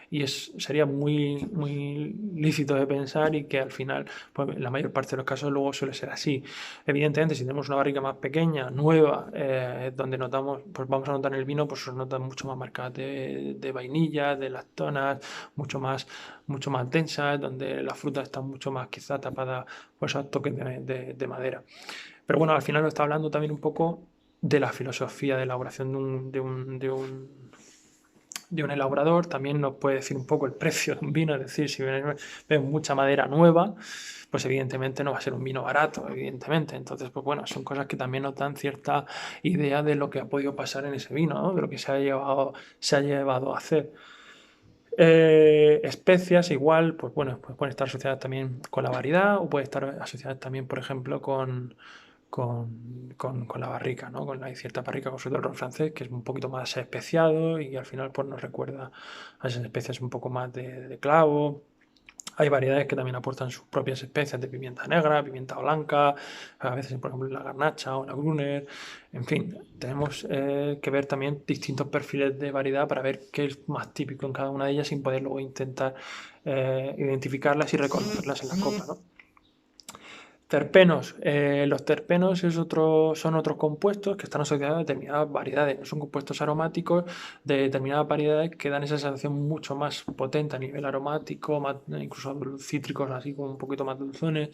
y sería muy lícito de pensar y que al final, pues, en la mayor parte de los casos luego suele ser así. Evidentemente, si tenemos una barrica más pequeña, nueva, donde notamos, pues vamos a notar en el vino, pues notas mucho más marcadas de vainilla, de lactonas, mucho más densas, donde la fruta está mucho más quizá tapada por esos toques de madera. Pero bueno, al final nos está hablando también un poco de la filosofía de elaboración de un elaborador. También nos puede decir un poco el precio de un vino, es decir, si ven mucha madera nueva, pues evidentemente no va a ser un vino barato, evidentemente. Entonces, pues bueno, son cosas que también nos dan cierta idea de lo que ha podido pasar en ese vino, ¿no? De lo que se ha llevado a hacer. Especias igual, pues bueno, pues pueden estar asociadas también con la variedad o puede estar asociadas también, por ejemplo, con la barrica, ¿no? Hay cierta barrica, con sobre todo el ron francés, que es un poquito más especiado y al final pues nos recuerda a esas especias un poco más de clavo. Hay variedades que también aportan sus propias especias de pimienta negra, pimienta blanca, a veces, por ejemplo, la garnacha o la gruner. En fin, tenemos que ver también distintos perfiles de variedad para ver qué es más típico en cada una de ellas sin poder luego intentar identificarlas y reconocerlas en la copa, ¿no? Terpenos. Los terpenos son otros compuestos que están asociados a determinadas variedades. No son compuestos aromáticos de determinadas variedades que dan esa sensación mucho más potente a nivel aromático, incluso cítricos así como un poquito más dulzones,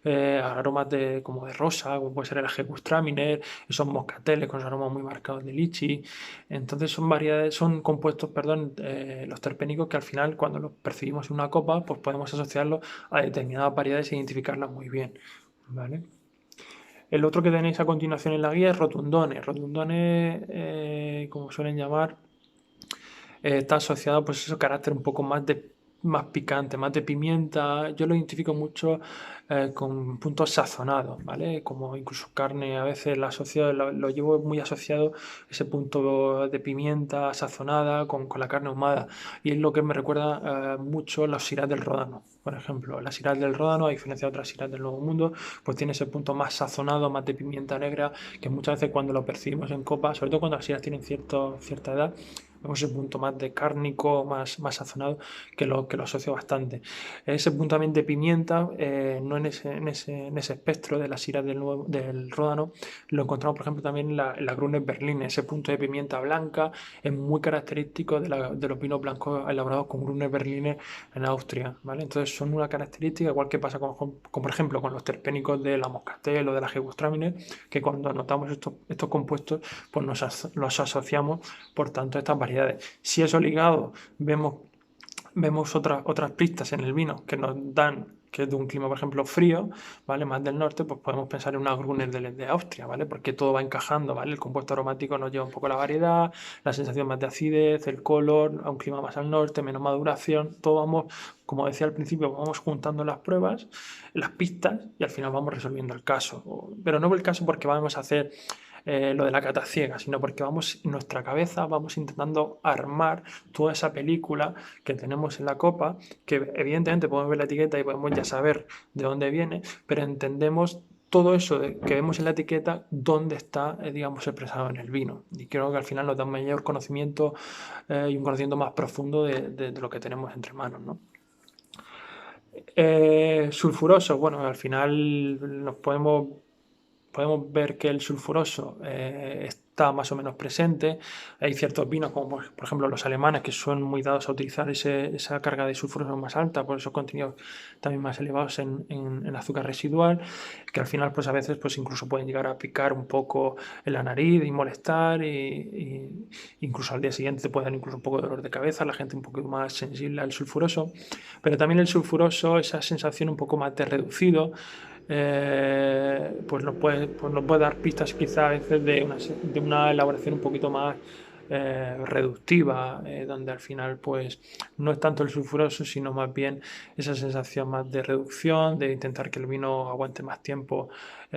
aromas como de rosa, como puede ser el Gewürztraminer, esos moscateles con esos aromas muy marcados de lichi. Entonces son compuestos, perdón, los terpénicos que al final cuando los percibimos en una copa, pues podemos asociarlos a determinadas variedades e identificarlas muy bien. ¿Vale? El otro que tenéis a continuación en la guía es rotundones. Rotundones, como suelen llamar, está asociado pues a ese carácter un poco más picante, más de pimienta. Yo lo identifico mucho con puntos sazonados, ¿vale? Como incluso carne, a veces lo llevo muy asociado ese punto de pimienta sazonada con la carne ahumada. Y es lo que me recuerda mucho los Syrah del Ródano. Por ejemplo, la Syrah del Ródano, a diferencia de otras Syrah del Nuevo Mundo, pues tiene ese punto más sazonado, más de pimienta negra, que muchas veces cuando lo percibimos en copa, sobre todo cuando las Syrahs tienen cierta edad, vemos ese punto más de cárnico, más sazonado, que lo asocio bastante. Ese punto también de pimienta, no en ese espectro de las Syrah del Ródano, lo encontramos, por ejemplo, también en la Gruner Berliner. Ese punto de pimienta blanca es muy característico de los vinos blancos elaborados con Gruner Berliner en Austria, ¿vale? Entonces son una característica, igual que pasa por ejemplo, con los terpénicos de la Moscatel o de la Gewürztraminer, que cuando notamos estos compuestos, pues los asociamos, por tanto, a estas variedades. Si eso ligado vemos otras pistas en el vino que nos dan que es de un clima, por ejemplo, frío, ¿vale? Más del norte, pues podemos pensar en una Gruner de Austria, ¿vale? Porque todo va encajando, ¿vale? El compuesto aromático nos lleva un poco la variedad, la sensación más de acidez, el color, a un clima más al norte, menos maduración, todo vamos, como decía al principio, vamos juntando las pruebas, las pistas, y al final vamos resolviendo el caso. Pero no el caso porque vamos a hacer lo de la cata ciega, sino porque en nuestra cabeza vamos intentando armar toda esa película que tenemos en la copa, que evidentemente podemos ver la etiqueta y podemos ya saber de dónde viene, pero entendemos todo eso que vemos en la etiqueta, dónde está, digamos, expresado en el vino. Y creo que al final nos da un mayor conocimiento y un conocimiento más profundo de lo que tenemos entre manos, ¿no? Sulfuroso, bueno, al final podemos ver que el sulfuroso está más o menos presente. Hay ciertos vinos, como por ejemplo los alemanes, que son muy dados a utilizar esa carga de sulfuroso más alta, por esos contenidos también más elevados en azúcar residual, que al final pues a veces pues incluso pueden llegar a picar un poco en la nariz y molestar, y incluso al día siguiente te puede dar incluso un poco de dolor de cabeza, la gente un poco más sensible al sulfuroso. Pero también el sulfuroso, esa sensación un poco más de reducido, pues nos puede dar pistas quizá a veces de una elaboración un poquito más reductiva, donde al final pues no es tanto el sulfuroso, sino más bien esa sensación más de reducción, de intentar que el vino aguante más tiempo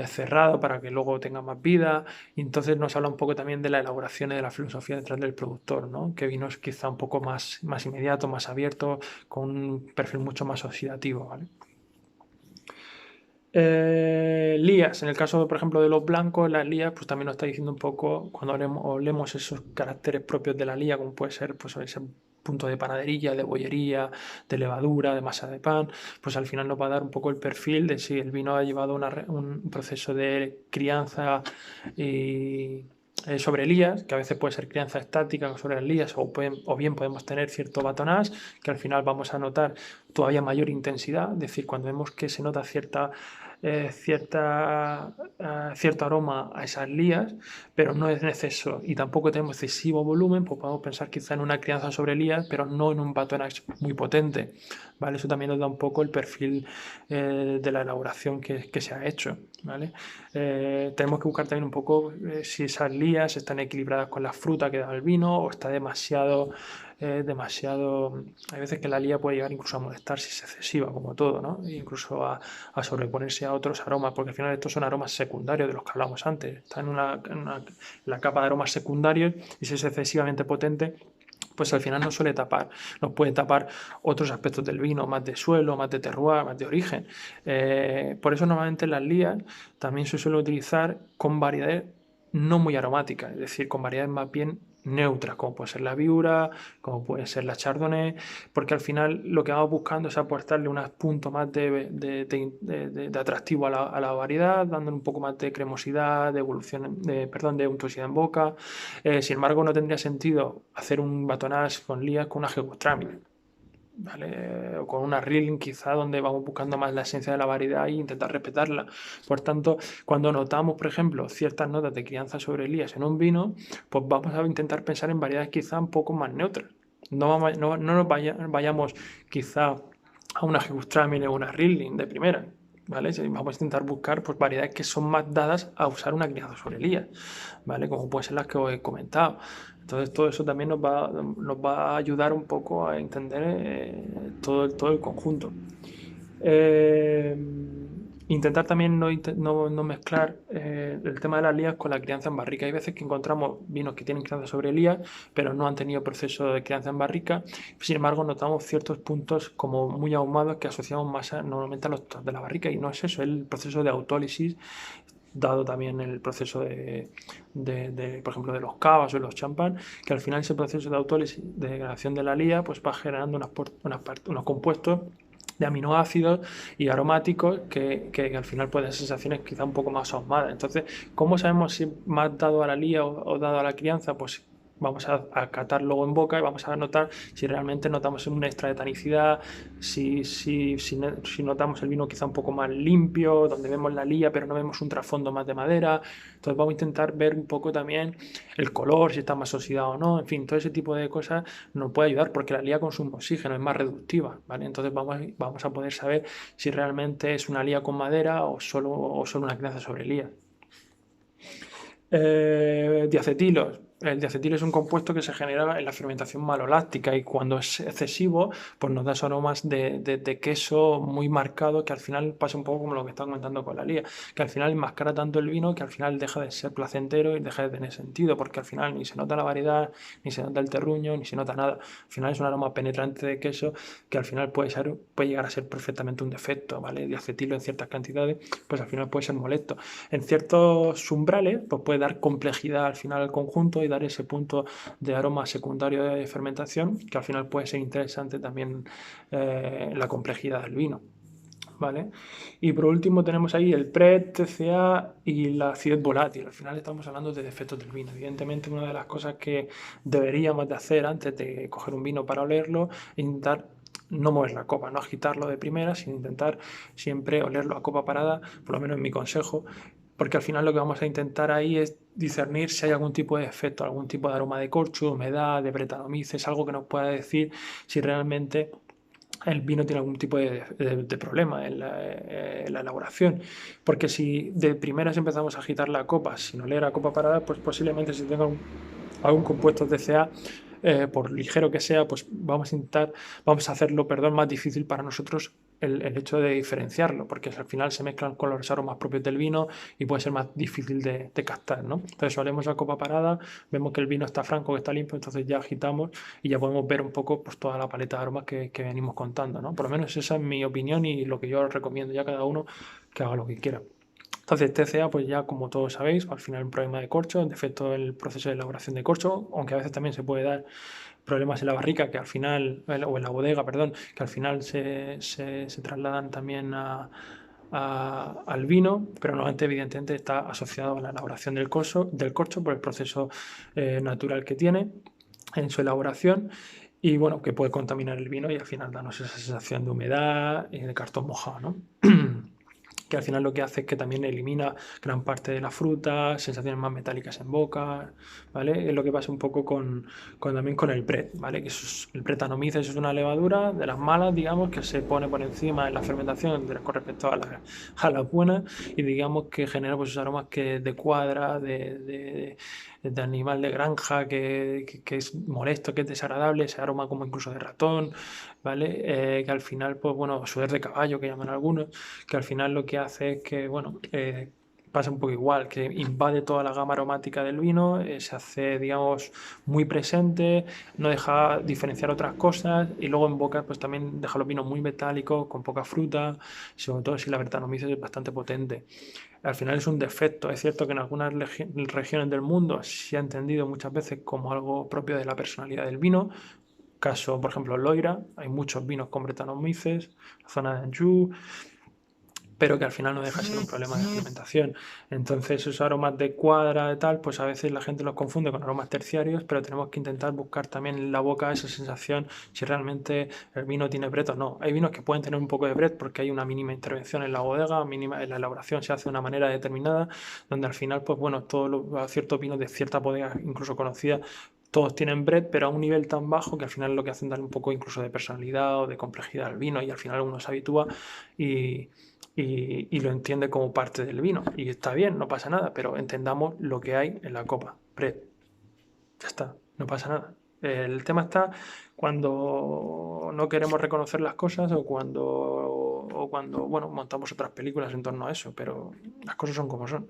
cerrado para que luego tenga más vida. Y entonces nos habla un poco también de la elaboración y de la filosofía detrás del productor, ¿no? Que vinos quizá un poco más inmediato, más abierto, con un perfil mucho más oxidativo, ¿vale? Lías, en el caso, por ejemplo, de los blancos, las lías, pues también nos está diciendo un poco, cuando olemos esos caracteres propios de la lía, como puede ser pues, ese punto de panadería, de bollería, de levadura, de masa de pan, pues al final nos va a dar un poco el perfil de si el vino ha llevado un proceso de crianza y, sobre lías, que a veces puede ser crianza estática sobre las lías, o bien podemos tener cierto batonage, que al final vamos a notar todavía mayor intensidad, es decir, cuando vemos que se nota cierta cierto aroma a esas lías, pero no es en exceso y tampoco tenemos excesivo volumen, pues podemos pensar quizá en una crianza sobre lías, pero no en un batonnage muy potente, ¿vale? Eso también nos da un poco el perfil de la elaboración que se ha hecho, ¿vale? Tenemos que buscar también un poco si esas lías están equilibradas con la fruta que da el vino o está demasiado. Hay veces que la lía puede llegar incluso a molestar si es excesiva, como todo, ¿no? E incluso a sobreponerse a otros aromas, porque al final estos son aromas secundarios de los que hablamos antes. Está en la capa de aromas secundarios y si es excesivamente potente, pues al final nos puede tapar otros aspectos del vino, más de suelo, más de terroir, más de origen. Por eso normalmente las lías también se suele utilizar con variedades no muy aromáticas, es decir, con variedades más bien neutras, como puede ser la Viura, como puede ser la Chardonnay, porque al final lo que vamos buscando es aportarle unos puntos más de atractivo a la variedad, dándole un poco más de cremosidad, de evolución, de untuosidad en boca. Sin embargo, no tendría sentido hacer un batonage con lías con una Gewürztraminer, ¿vale? O con una Riesling quizá donde vamos buscando más la esencia de la variedad e intentar respetarla. Por tanto, cuando notamos, por ejemplo, ciertas notas de crianza sobre lías en un vino, pues vamos a intentar pensar en variedades quizá un poco más neutras. No nos vayamos quizá a una Gewürztraminer o una Riesling de primera, ¿vale? Vamos a intentar buscar pues, variedades que son más dadas a usar una crianza sobre lías, ¿vale? Como pueden ser las que os he comentado. Entonces todo eso también nos va a ayudar un poco a entender todo el conjunto. Eh, Intentar también no mezclar el tema de las lías con la crianza en barrica. Hay veces que encontramos vinos que tienen crianza sobre lías, pero no han tenido proceso de crianza en barrica. Sin embargo, notamos ciertos puntos como muy ahumados que asociamos más normalmente a los de la barrica y no es eso, es el proceso de autólisis dado también el proceso por ejemplo, de los cavas o de los champán, que al final ese proceso de autólisis, de degradación de la lía, pues va generando unos compuestos de aminoácidos y aromáticos que al final pueden dar sensaciones quizá un poco más ahumadas. Entonces, ¿cómo sabemos si más dado a la lía o dado a la crianza? Pues vamos a catar luego en boca y vamos a notar si realmente notamos un extra de tanicidad, si notamos el vino quizá un poco más limpio, donde vemos la lía pero no vemos un trasfondo más de madera. Entonces vamos a intentar ver un poco también el color, si está más oxidado o no, en fin, todo ese tipo de cosas nos puede ayudar porque la lía consume oxígeno, es más reductiva, ¿vale? Entonces vamos a poder saber si realmente es una lía con madera o solo una crianza sobre lía. Diacetilos. El diacetilo es un compuesto que se genera en la fermentación maloláctica y cuando es excesivo, pues nos da esos aromas de queso muy marcado que al final pasa un poco como lo que estaba comentando con la lía, que al final enmascara tanto el vino que al final deja de ser placentero y deja de tener sentido, porque al final ni se nota la variedad, ni se nota el terruño, ni se nota nada. Al final es un aroma penetrante de queso que al final puede llegar a ser perfectamente un defecto, ¿vale? Diacetilo en ciertas cantidades, pues al final puede ser molesto. En ciertos umbrales, pues puede dar complejidad al final al conjunto y dar ese punto de aroma secundario de fermentación que al final puede ser interesante también la complejidad del vino. ¿Vale? Y por último tenemos ahí el PRET, TCA y la acidez volátil. Al final estamos hablando de defectos del vino. Evidentemente una de las cosas que deberíamos de hacer antes de coger un vino para olerlo es intentar no mover la copa, no agitarlo de primera, sino intentar siempre olerlo a copa parada, por lo menos en mi consejo, porque al final lo que vamos a intentar ahí es discernir si hay algún tipo de efecto, algún tipo de aroma de corcho, humedad, de Brettanomyces, algo que nos pueda decir si realmente el vino tiene algún tipo de problema en la elaboración. Porque si de primeras empezamos a agitar la copa sin oler a copa parada, pues posiblemente si tenga algún compuesto TCA, por ligero que sea, pues vamos a hacerlo, perdón, más difícil para nosotros el hecho de diferenciarlo, porque al final se mezclan con los aromas propios del vino y puede ser más difícil de captar, ¿no? Entonces olemos a copa parada, vemos que el vino está franco, que está limpio, entonces ya agitamos y ya podemos ver un poco pues, toda la paleta de aromas que venimos contando, ¿no? Por lo menos esa es mi opinión y lo que yo recomiendo ya a cada uno que haga lo que quiera. Entonces, TCA, pues ya como todos sabéis, al final un problema de corcho, un defecto del proceso de elaboración de corcho, aunque a veces también se puede dar problemas en la barrica que al final, o en la bodega, perdón, que al final se trasladan también al vino, pero normalmente evidentemente está asociado a la elaboración del corcho por el proceso natural que tiene en su elaboración y bueno, que puede contaminar el vino y al final darnos esa sensación de humedad y de cartón mojado, ¿no? que al final lo que hace es que también elimina gran parte de la fruta, sensaciones más metálicas en boca, ¿vale? Es lo que pasa un poco también con el Pret, ¿vale? El Brettanomyces es una levadura de las malas, digamos, que se pone por encima en la fermentación con respecto a las buenas, y digamos que genera pues esos aromas que de cuadra, de animal de granja, que es molesto, que es desagradable, ese aroma como incluso de ratón, ¿vale? Que al final, pues bueno, sudor de caballo, que llaman algunos, que al final lo que hace es que, bueno, pasa un poco igual, que invade toda la gama aromática del vino, se hace, digamos, muy presente, no deja diferenciar otras cosas, y luego en boca pues también deja los vinos muy metálicos, con poca fruta, sobre todo si la Brettanomyces es bastante potente. Al final es un defecto. Es cierto que en algunas regiones del mundo se ha entendido muchas veces como algo propio de la personalidad del vino. Caso, por ejemplo, Loira, hay muchos vinos con Brettanomyces, la zona de Anjou, pero que al final no deja de ser un problema de fermentación. Entonces, esos aromas de cuadra y tal, pues a veces la gente los confunde con aromas terciarios, pero tenemos que intentar buscar también en la boca esa sensación si realmente el vino tiene Brett o no. Hay vinos que pueden tener un poco de Brett porque hay una mínima intervención en la bodega, mínima en la elaboración se hace de una manera determinada, donde al final, pues bueno, todos los ciertos vinos de cierta bodega, incluso conocidas, todos tienen Brett, pero a un nivel tan bajo que al final lo que hacen dar un poco incluso de personalidad o de complejidad al vino, y al final uno se habitúa y, y lo entiende como parte del vino. Y está bien, no pasa nada, pero entendamos lo que hay en la copa. Brett, ya está, no pasa nada. El tema está cuando no queremos reconocer las cosas o cuando bueno, montamos otras películas en torno a eso, pero las cosas son como son.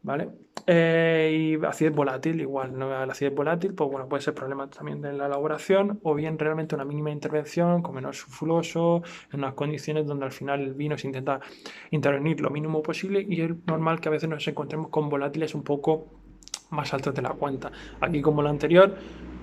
¿Vale? Y acidez volátil, igual, ¿no? La acidez volátil, pues bueno, puede ser problema también de la elaboración, o bien realmente una mínima intervención con menor sulfuroso, en unas condiciones donde al final el vino se intenta intervenir lo mínimo posible, y es normal que a veces nos encontremos con volátiles un poco más altos de la cuenta. Aquí, como lo anterior,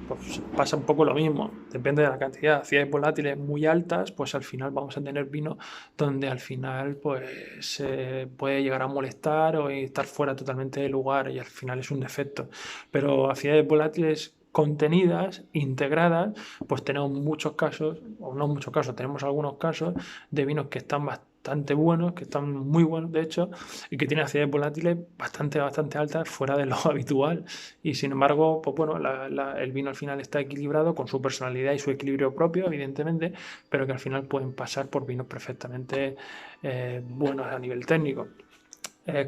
pues pasa un poco lo mismo, depende de la cantidad. Si hay volátiles muy altas, pues al final vamos a tener vino donde al final pues se puede llegar a molestar o estar fuera totalmente de lugar, y al final es un defecto. Pero acidez volátiles contenidas, integradas, pues tenemos muchos casos, o no muchos casos, tenemos algunos casos de vinos que están bastante buenos, que están muy buenos de hecho, y que tienen acidez volátiles bastante altas, fuera de lo habitual. Y sin embargo, pues bueno, el vino al final está equilibrado con su personalidad y su equilibrio propio, evidentemente, pero que al final pueden pasar por vinos perfectamente buenos a nivel técnico.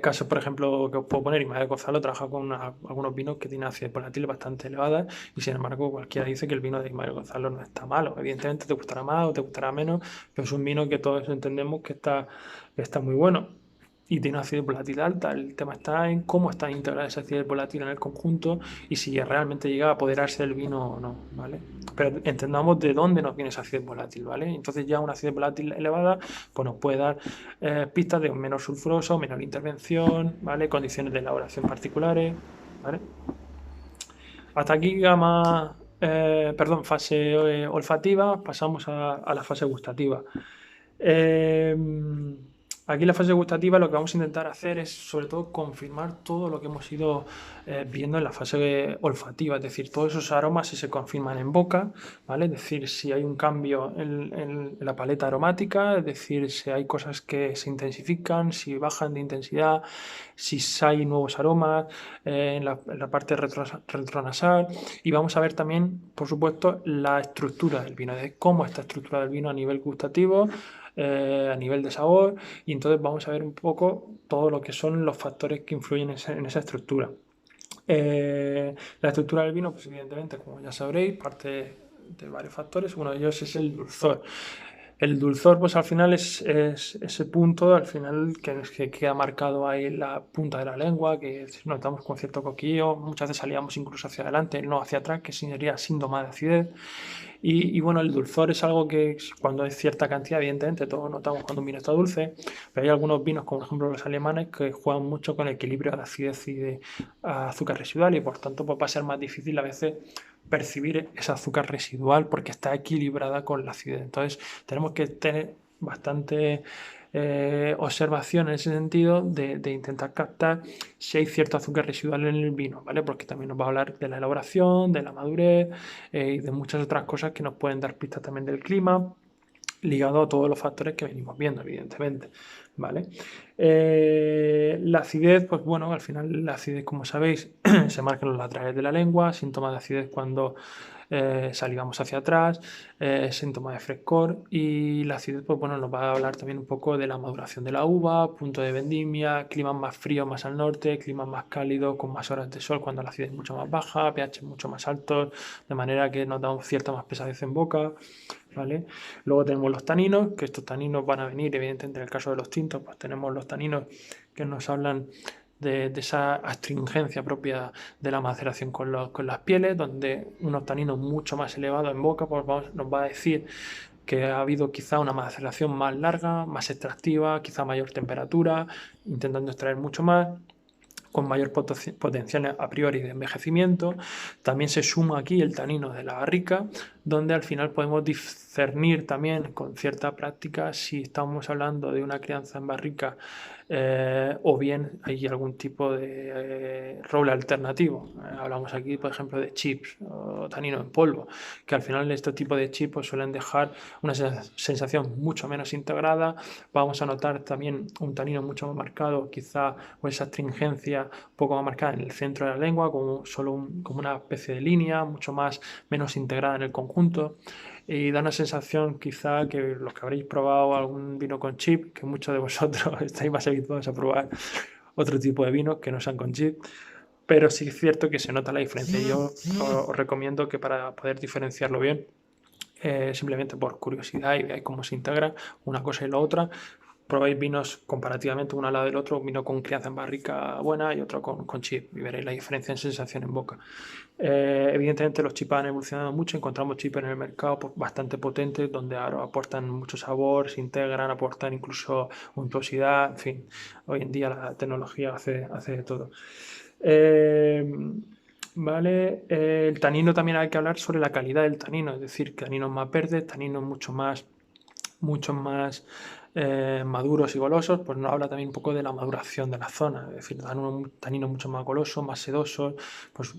Casos, por ejemplo, que os puedo poner, Ismael Gonzalo trabaja con algunos vinos que tienen acidez volátil bastante elevada, y sin embargo cualquiera dice que el vino de Ismael Gonzalo no está malo. Evidentemente te gustará más o te gustará menos, pero es un vino que todos entendemos que está muy bueno y tiene una acidez volátil alta. El tema está en cómo está integrada esa acidez volátil en el conjunto y si realmente llega a apoderarse del vino o no, ¿vale? Pero entendamos de dónde nos viene esa acidez volátil, ¿vale? Entonces ya una acidez volátil elevada pues nos puede dar pistas de un menor sulfuroso, menor intervención, ¿vale? Condiciones de elaboración particulares, ¿vale? Hasta aquí gama, fase olfativa, pasamos a la fase gustativa. Eh, Aquí en la fase gustativa lo que vamos a intentar hacer es sobre todo confirmar todo lo que hemos ido viendo en la fase olfativa, es decir, todos esos aromas si se confirman en boca, ¿vale? Es decir, si hay un cambio en la paleta aromática, es decir, si hay cosas que se intensifican, si bajan de intensidad, si hay nuevos aromas en la parte retronasal, y vamos a ver también, por supuesto, la estructura del vino, de cómo está estructurado el vino a nivel gustativo, a nivel de sabor, y entonces vamos a ver un poco todo lo que son los factores que influyen en esa estructura. La estructura del vino, pues evidentemente, como ya sabréis, parte de varios factores. Uno de ellos es el dulzor. El dulzor, pues al final es ese punto, al final que queda marcado ahí en la punta de la lengua, que notamos con cierto coquillo, muchas veces salíamos incluso hacia adelante, no hacia atrás, que sería síntoma de acidez. Y bueno, el dulzor es algo que cuando hay cierta cantidad, evidentemente, todos notamos cuando un vino está dulce, pero hay algunos vinos, como por ejemplo los alemanes, que juegan mucho con el equilibrio de acidez y de azúcar residual, y por tanto pues, va a ser más difícil a veces percibir esa azúcar residual porque está equilibrada con la acidez. Entonces tenemos que tener bastante observación en ese sentido de intentar captar si hay cierto azúcar residual en el vino, ¿vale? Porque también nos va a hablar de la elaboración, de la madurez y de muchas otras cosas que nos pueden dar pistas también del clima, ligado a todos los factores que venimos viendo, evidentemente. ¿vale? La acidez, pues bueno, al final la acidez, como sabéis, se marca en los laterales de la lengua, síntomas de acidez cuando salivamos hacia atrás, síntomas de frescor, y la acidez, pues bueno, nos va a hablar también un poco de la maduración de la uva, punto de vendimia, climas más fríos más al norte, climas más cálidos con más horas de sol cuando la acidez es mucho más baja, pH mucho más altos, de manera que nos da cierta más pesadez en boca, ¿vale? Luego tenemos los taninos, que estos taninos van a venir, evidentemente, en el caso de los tintos, pues tenemos los taninos que nos hablan de esa astringencia propia de la maceración con las pieles, donde unos taninos mucho más elevados en boca pues nos va a decir que ha habido quizá una maceración más larga, más extractiva, quizá mayor temperatura, intentando extraer mucho más, con mayor potencial a priori de envejecimiento. También se suma aquí el tanino de la barrica, donde al final podemos discernir también con cierta práctica si estamos hablando de una crianza en barrica o bien hay algún tipo de roble alternativo. Hablamos aquí, por ejemplo, de chips o tanino en polvo, que al final este tipo de chips pues, suelen dejar una sensación mucho menos integrada. Vamos a notar también un tanino mucho más marcado, quizá, o esa astringencia un poco más marcada en el centro de la lengua, como como una especie de línea, mucho más menos integrada en el conjunto. Y da una sensación quizá que los que habréis probado algún vino con chip, que muchos de vosotros estáis más habituados a probar otro tipo de vinos que no sean con chip, pero sí es cierto que se nota la diferencia. Y yo os recomiendo que para poder diferenciarlo bien, simplemente por curiosidad y veáis cómo se integra una cosa y la otra, probéis vinos comparativamente uno al lado del otro, un vino con crianza en barrica buena y otro con chip, y veréis la diferencia en sensación en boca. Evidentemente los chips han evolucionado mucho, encontramos chips en el mercado pues, bastante potentes, donde ahora aportan mucho sabor, se integran, aportan incluso untuosidad, en fin, hoy en día la tecnología hace de todo. Vale, el tanino también hay que hablar sobre la calidad del tanino, es decir, taninos más verdes, taninos mucho más maduros y golosos, pues nos habla también un poco de la maduración de la zona, es decir, dan un tanino mucho más goloso, más sedoso, pues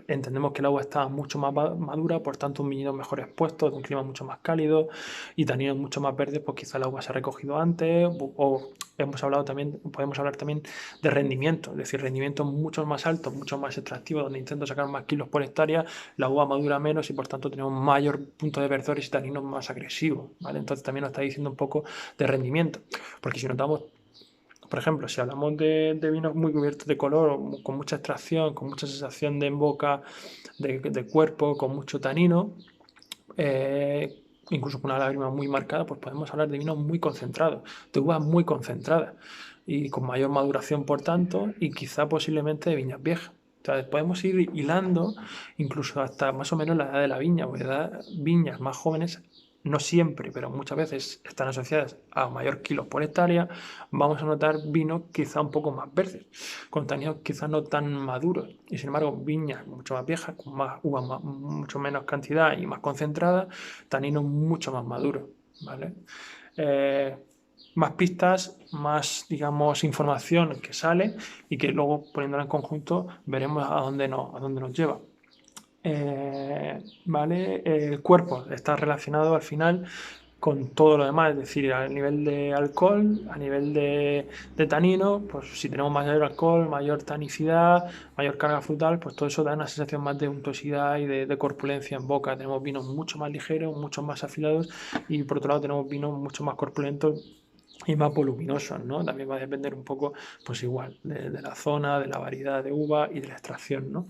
entendemos que el agua está mucho más madura, por tanto un viñedo mejor expuesto, de un clima mucho más cálido, y taninos mucho más verdes, pues quizá el agua se ha recogido antes, o podemos hablar también de rendimiento, es decir, rendimientos mucho más altos, mucho más extractivos, donde intento sacar más kilos por hectárea, la uva madura menos y por tanto tenemos mayor punto de verdores y taninos más agresivos, ¿vale? Entonces también nos está diciendo un poco de rendimiento, porque si notamos, por ejemplo, si hablamos de vinos muy cubiertos de color, con mucha extracción, con mucha sensación de en boca, de cuerpo, con mucho tanino, incluso con una lágrima muy marcada, pues podemos hablar de vinos muy concentrados, de uvas muy concentradas y con mayor maduración, por tanto, y quizá posiblemente de viñas viejas. O sea, podemos ir hilando incluso hasta más o menos la edad de la viña, porque viñas más jóvenes, no siempre, pero muchas veces están asociadas a mayor kilos por hectárea, vamos a notar vinos quizá un poco más verdes, con taninos quizá no tan maduros, y sin embargo viñas mucho más viejas, con más uvas, mucho menos cantidad y más concentradas, taninos mucho más maduros, ¿vale? Eh, Más pistas, más, digamos, información que sale y que luego poniéndola en conjunto veremos a dónde nos lleva. ¿Vale? El cuerpo está relacionado al final con todo lo demás, es decir, a nivel de alcohol, a nivel de tanino, pues si tenemos mayor alcohol, mayor tanicidad, mayor carga frutal, pues todo eso da una sensación más de untuosidad y de corpulencia en boca. Tenemos vinos mucho más ligeros, mucho más afilados y por otro lado tenemos vinos mucho más corpulentos y más voluminosos, ¿no? También va a depender un poco, pues igual, de la zona, de la variedad de uva y de la extracción, ¿no?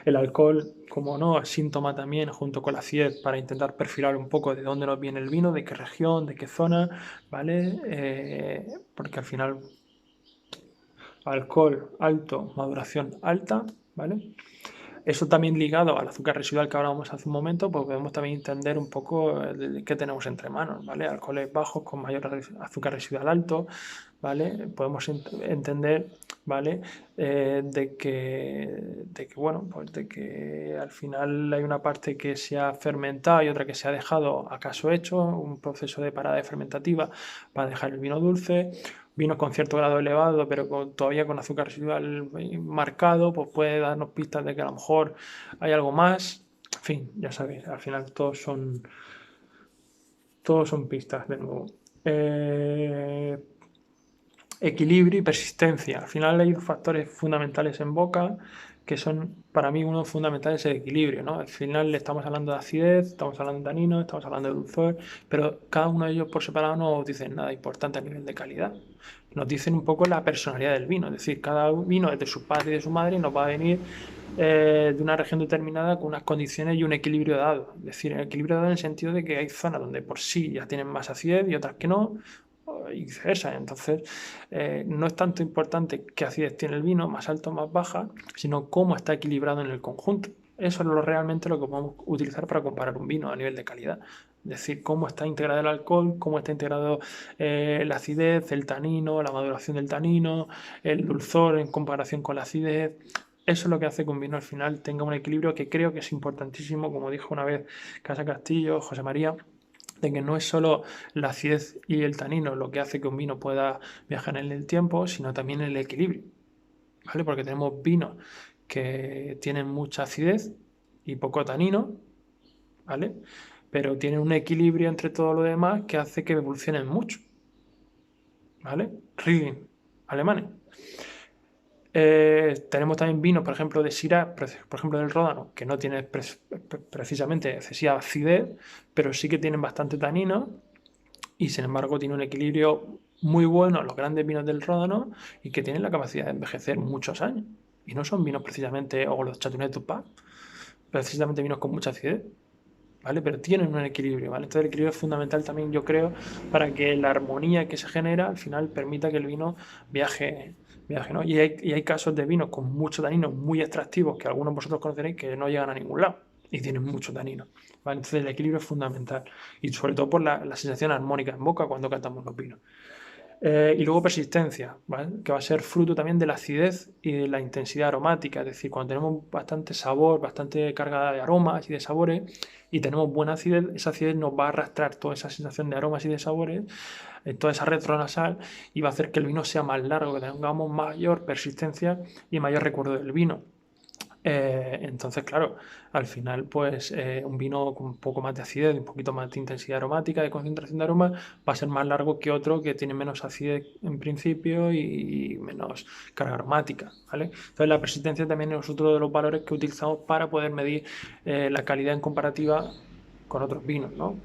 El alcohol, como no, es síntoma también junto con la acidez para intentar perfilar un poco de dónde nos viene el vino, de qué región, de qué zona, ¿vale? Porque al final alcohol alto, maduración alta, ¿vale? Eso también ligado al azúcar residual que hablábamos hace un momento, pues podemos también entender un poco de qué tenemos entre manos, ¿vale? Alcoholes bajos con mayor azúcar residual alto, ¿vale? Podemos entender, ¿vale? Bueno, pues de que al final hay una parte que se ha fermentado y otra que se ha dejado acaso hecho, un proceso de parada fermentativa para dejar el vino dulce. Vinos con cierto grado elevado, pero todavía con azúcar residual marcado, pues puede darnos pistas de que a lo mejor hay algo más. En fin, ya sabéis, al final todos son pistas de nuevo. equilibrio y persistencia. Al final hay dos factores fundamentales en boca que son para mí unos fundamentales el equilibrio, ¿no? Al final le estamos hablando de acidez, estamos hablando de tanino, estamos hablando de dulzor, pero cada uno de ellos por separado no nos dicen nada importante a nivel de calidad. Nos dicen un poco la personalidad del vino, es decir, cada vino de su padre y de su madre nos va a venir de una región determinada con unas condiciones y un equilibrio dado. Es decir, el equilibrio dado en el sentido de que hay zonas donde por sí ya tienen más acidez y otras que no, y viceversa. Entonces, no es tanto importante qué acidez tiene el vino, más alto o más baja, sino cómo está equilibrado en el conjunto. Eso es realmente lo que podemos utilizar para comparar un vino a nivel de calidad. Es decir, cómo está integrado el alcohol, cómo está integrado la acidez, el tanino, la maduración del tanino, el dulzor en comparación con la acidez. Eso es lo que hace que un vino al final tenga un equilibrio que creo que es importantísimo, como dijo una vez Casa Castillo, José María, de que no es solo la acidez y el tanino lo que hace que un vino pueda viajar en el tiempo, sino también el equilibrio, ¿vale? Porque tenemos vinos que tienen mucha acidez y poco tanino, ¿vale? Pero tienen un equilibrio entre todo lo demás que hace que evolucionen mucho, ¿vale? Riesling, alemanes. Tenemos también vinos, por ejemplo, de Syrah, por ejemplo, del Ródano, que no tiene precisamente excesiva acidez, pero sí que tienen bastante tanino y sin embargo tiene un equilibrio muy bueno los grandes vinos del Ródano y que tienen la capacidad de envejecer muchos años. Y no son vinos precisamente, o los Chateauneuf du Pape, precisamente vinos con mucha acidez, ¿vale? Pero tienen un equilibrio, ¿vale? Entonces el equilibrio es fundamental también, yo creo, para que la armonía que se genera al final permita que el vino viaje, ¿no? Y hay casos de vinos con mucho tanino, muy extractivos, que algunos de vosotros conoceréis, que no llegan a ningún lado y tienen mucho tanino, ¿vale? Entonces el equilibrio es fundamental y sobre todo por la sensación armónica en boca cuando catamos los vinos. Y luego persistencia, ¿vale? Que va a ser fruto también de la acidez y de la intensidad aromática. Es decir, cuando tenemos bastante sabor, bastante carga de aromas y de sabores y tenemos buena acidez, esa acidez nos va a arrastrar toda esa sensación de aromas y de sabores, toda esa retronasal y va a hacer que el vino sea más largo, que tengamos mayor persistencia y mayor recuerdo del vino. Entonces, claro, al final, pues un vino con un poco más de acidez, un poquito más de intensidad aromática, de concentración de aroma, va a ser más largo que otro que tiene menos acidez en principio y menos carga aromática, ¿vale? Entonces, la persistencia también es otro de los valores que utilizamos para poder medir la calidad en comparativa con otros vinos, ¿no?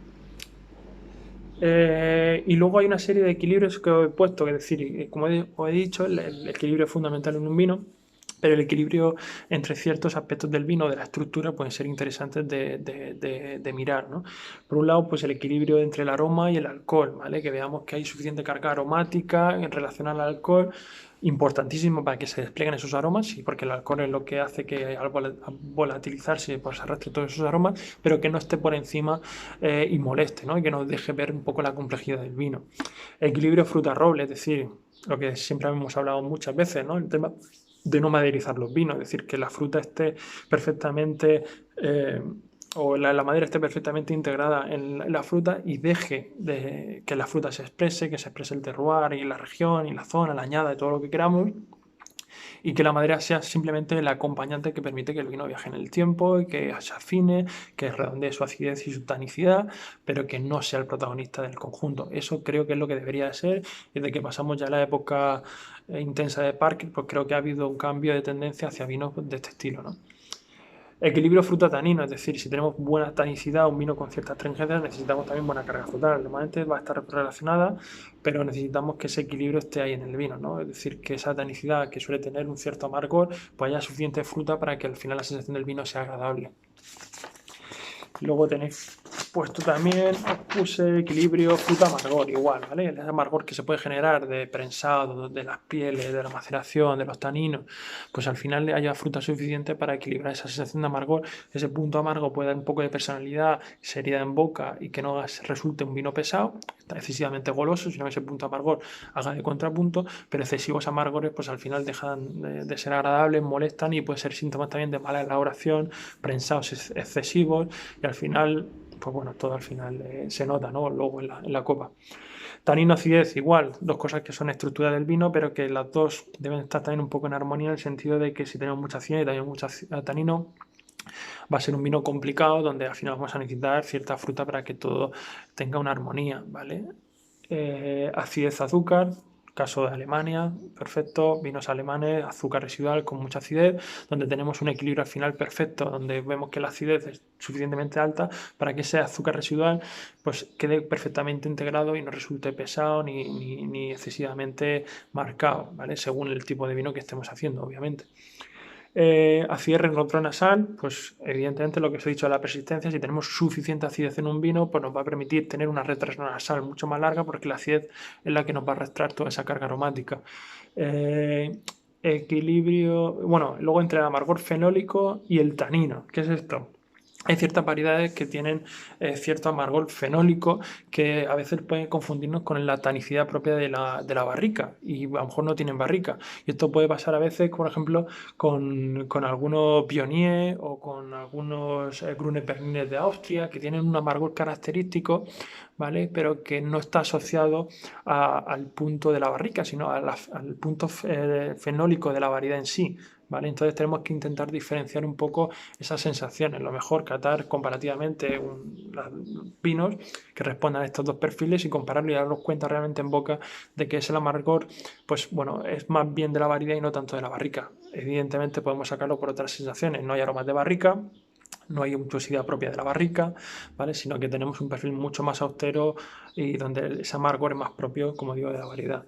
Y luego hay una serie de equilibrios que he puesto, es decir, como os he dicho, el equilibrio es fundamental en un vino, pero el equilibrio entre ciertos aspectos del vino, de la estructura, pueden ser interesantes de mirar, ¿no? Por un lado, pues el equilibrio entre el aroma y el alcohol, ¿vale? Que veamos que hay suficiente carga aromática en relación al alcohol, importantísimo para que se desplieguen esos aromas, sí, porque el alcohol es lo que hace que al volatilizarse pues arrastre todos esos aromas, pero que no esté por encima y moleste, ¿no? Y que nos deje ver un poco la complejidad del vino. Equilibrio fruta-roble, es decir, lo que siempre hemos hablado muchas veces, ¿no? El tema de no maderizar los vinos, es decir, que la fruta esté perfectamente o la madera esté perfectamente integrada en la fruta y deje de que la fruta se exprese, que se exprese el terroir y la región y la zona, la añada de todo lo que queramos, y que la madera sea simplemente el acompañante que permite que el vino viaje en el tiempo y que se afine, que redondee su acidez y su tanicidad, pero que no sea el protagonista del conjunto. Eso creo que es lo que debería de ser, y desde que pasamos ya la época intensa de Parker, pues creo que ha habido un cambio de tendencia hacia vinos de este estilo, ¿no? Equilibrio fruta-tanino, es decir, si tenemos buena tanicidad, un vino con cierta astringencia, necesitamos también buena carga frutal. Normalmente va a estar relacionada, pero necesitamos que ese equilibrio esté ahí en el vino, ¿no? Es decir, que esa tanicidad que suele tener un cierto amargor, pues haya suficiente fruta para que al final la sensación del vino sea agradable. Luego tenéis puesto también, os puse equilibrio fruta-amargor, igual, ¿vale? El amargor que se puede generar de prensado, de las pieles, de la maceración, de los taninos, pues al final haya fruta suficiente para equilibrar esa sensación de amargor. Ese punto amargo puede dar un poco de personalidad, seriedad en boca y que no resulte un vino pesado, excesivamente goloso, sino que ese punto amargor haga de contrapunto, pero excesivos amargores pues al final dejan de ser agradables, molestan y puede ser síntomas también de mala elaboración, prensados excesivos y al final, pues bueno, todo al final se nota, ¿no? Luego en la copa. Tanino, acidez, igual, dos cosas que son estructura del vino, pero que las dos deben estar también un poco en armonía en el sentido de que si tenemos mucha acidez y también mucha tanino, va a ser un vino complicado donde al final vamos a necesitar cierta fruta para que todo tenga una armonía, ¿vale? Acidez, azúcar, caso de Alemania, perfecto, vinos alemanes, azúcar residual con mucha acidez, donde tenemos un equilibrio al final perfecto, donde vemos que la acidez es suficientemente alta para que ese azúcar residual pues quede perfectamente integrado y no resulte pesado ni excesivamente marcado, ¿vale? Según el tipo de vino que estemos haciendo, obviamente. Acidez retronasal, pues evidentemente lo que os he dicho de la persistencia, si tenemos suficiente acidez en un vino, pues nos va a permitir tener una retronasal mucho más larga porque la acidez es la que nos va a restar toda esa carga aromática. Equilibrio, bueno, luego entre el amargor fenólico y el tanino. ¿Qué es esto? Hay ciertas variedades que tienen cierto amargor fenólico que a veces pueden confundirnos con la tanicidad propia de la barrica y a lo mejor no tienen barrica. Y esto puede pasar a veces, por ejemplo, con algunos Viognier o con algunos Grüne Veltliner de Austria que tienen un amargor característico, ¿vale? Pero que no está asociado al punto de la barrica, sino al punto fenólico de la variedad en sí. ¿Vale? Entonces tenemos que intentar diferenciar un poco esas sensaciones. Lo mejor catar comparativamente vinos que respondan a estos dos perfiles y compararlo y darnos cuenta realmente en boca de que es el amargor, pues bueno, es más bien de la variedad y no tanto de la barrica. Evidentemente podemos sacarlo por otras sensaciones. No hay aromas de barrica, no hay untuosidad propia de la barrica, ¿vale? Sino que tenemos un perfil mucho más austero y donde ese amargor es más propio, como digo, de la variedad.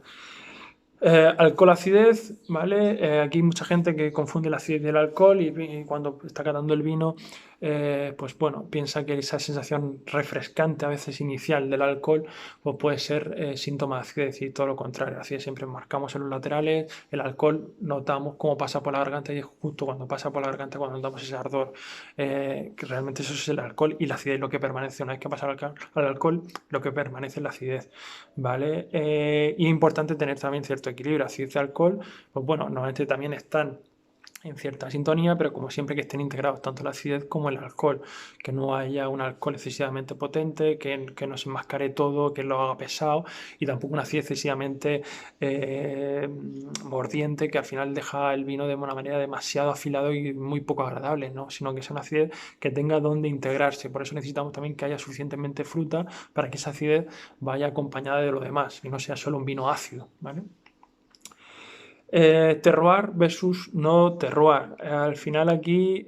Alcohol, acidez, ¿vale? Aquí hay mucha gente que confunde la acidez y el alcohol y cuando está catando el vino, pues bueno, piensa que esa sensación refrescante a veces inicial del alcohol pues puede ser síntoma de acidez y todo lo contrario. Así siempre marcamos en los laterales, el alcohol notamos cómo pasa por la garganta y es justo cuando pasa por la garganta cuando notamos ese ardor, que realmente eso es el alcohol y la acidez lo que permanece. Una vez que pasa al alcohol, lo que permanece es la acidez, ¿vale? Y es importante tener también cierto equilibrio. Acidez y alcohol, pues bueno, normalmente también están en cierta sintonía, pero como siempre que estén integrados tanto la acidez como el alcohol, que no haya un alcohol excesivamente potente, que no se enmascare todo, que lo haga pesado y tampoco una acidez excesivamente mordiente que al final deja el vino de una manera demasiado afilado y muy poco agradable, ¿no? Sino que sea una acidez que tenga donde integrarse. Por eso necesitamos también que haya suficientemente fruta para que esa acidez vaya acompañada de lo demás y no sea solo un vino ácido, ¿vale? Terroir versus no terroir. Al final aquí,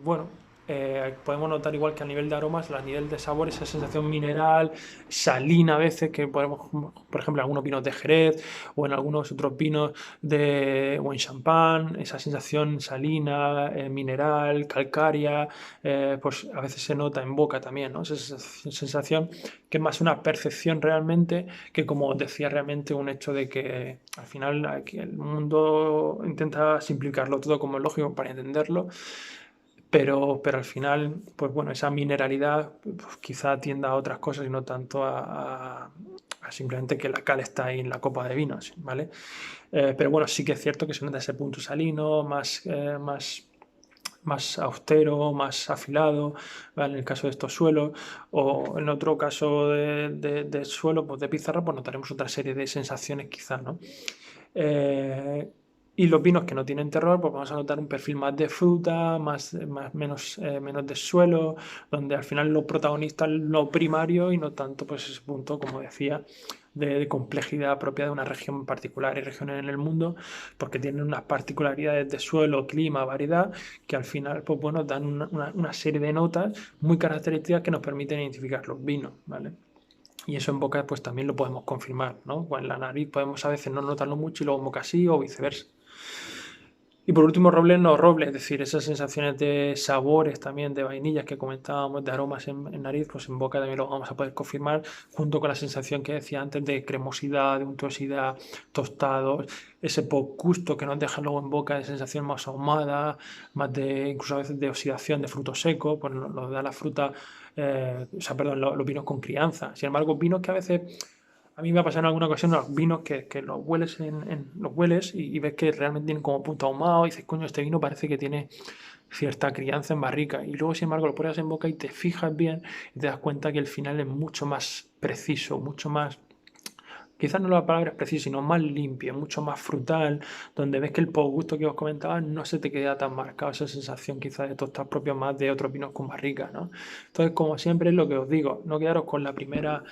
bueno, podemos notar igual que a nivel de aromas, a nivel de sabor, esa sensación mineral, salina a veces, que podemos, por ejemplo, en algunos vinos de Jerez o en algunos otros vinos o en champán, esa sensación salina, mineral, calcárea, pues a veces se nota en boca también, ¿no? Esa sensación que es más una percepción realmente que, como os decía, realmente un hecho de que al final aquí el mundo intenta simplificarlo todo como es lógico para entenderlo, pero al final, pues bueno, esa mineralidad pues, quizá tienda a otras cosas y no tanto a simplemente que la cal está ahí en la copa de vinos, ¿vale? Pero bueno, sí que es cierto que se nota ese punto salino, más austero, más afilado, ¿vale? En el caso de estos suelos, o en otro caso de suelo, pues de pizarra, pues notaremos otra serie de sensaciones quizás, ¿no? Eh, y los vinos que no tienen terror, pues vamos a notar un perfil más de fruta, menos de suelo, donde al final lo protagonista es lo primario y no tanto pues ese punto, como decía, de complejidad propia de una región en particular. Hay regiones en el mundo porque tienen unas particularidades de suelo, clima, variedad, que al final pues bueno, dan una serie de notas muy características que nos permiten identificar los vinos, ¿vale? Y eso en boca pues también lo podemos confirmar, ¿no? O en la nariz podemos a veces no notarlo mucho y luego en boca sí o viceversa. Y por último, roble no roble, es decir, esas sensaciones de sabores también, de vainillas que comentábamos, de aromas en nariz, pues en boca también lo vamos a poder confirmar, junto con la sensación que decía antes de cremosidad, de untuosidad, tostados, ese gusto que nos deja luego en boca de sensación más ahumada, más de, incluso a veces de oxidación de frutos secos, pues nos da la fruta, o sea, perdón, los vinos con crianza. Sin embargo, vinos que a veces a mí me ha pasado en alguna ocasión los vinos que los hueles, los hueles y ves que realmente tienen como punto ahumado y dices, coño, este vino parece que tiene cierta crianza en barrica. Y luego, sin embargo, lo pones en boca y te fijas bien y te das cuenta que el final es mucho más preciso, mucho más quizás no la palabra es precisa, sino más limpio, mucho más frutal, donde ves que el posgusto que os comentaba no se te queda tan marcado, esa sensación quizás de tostar propio más de otros vinos con barrica, ¿no? Entonces, como siempre es lo que os digo, no quedaros con la primera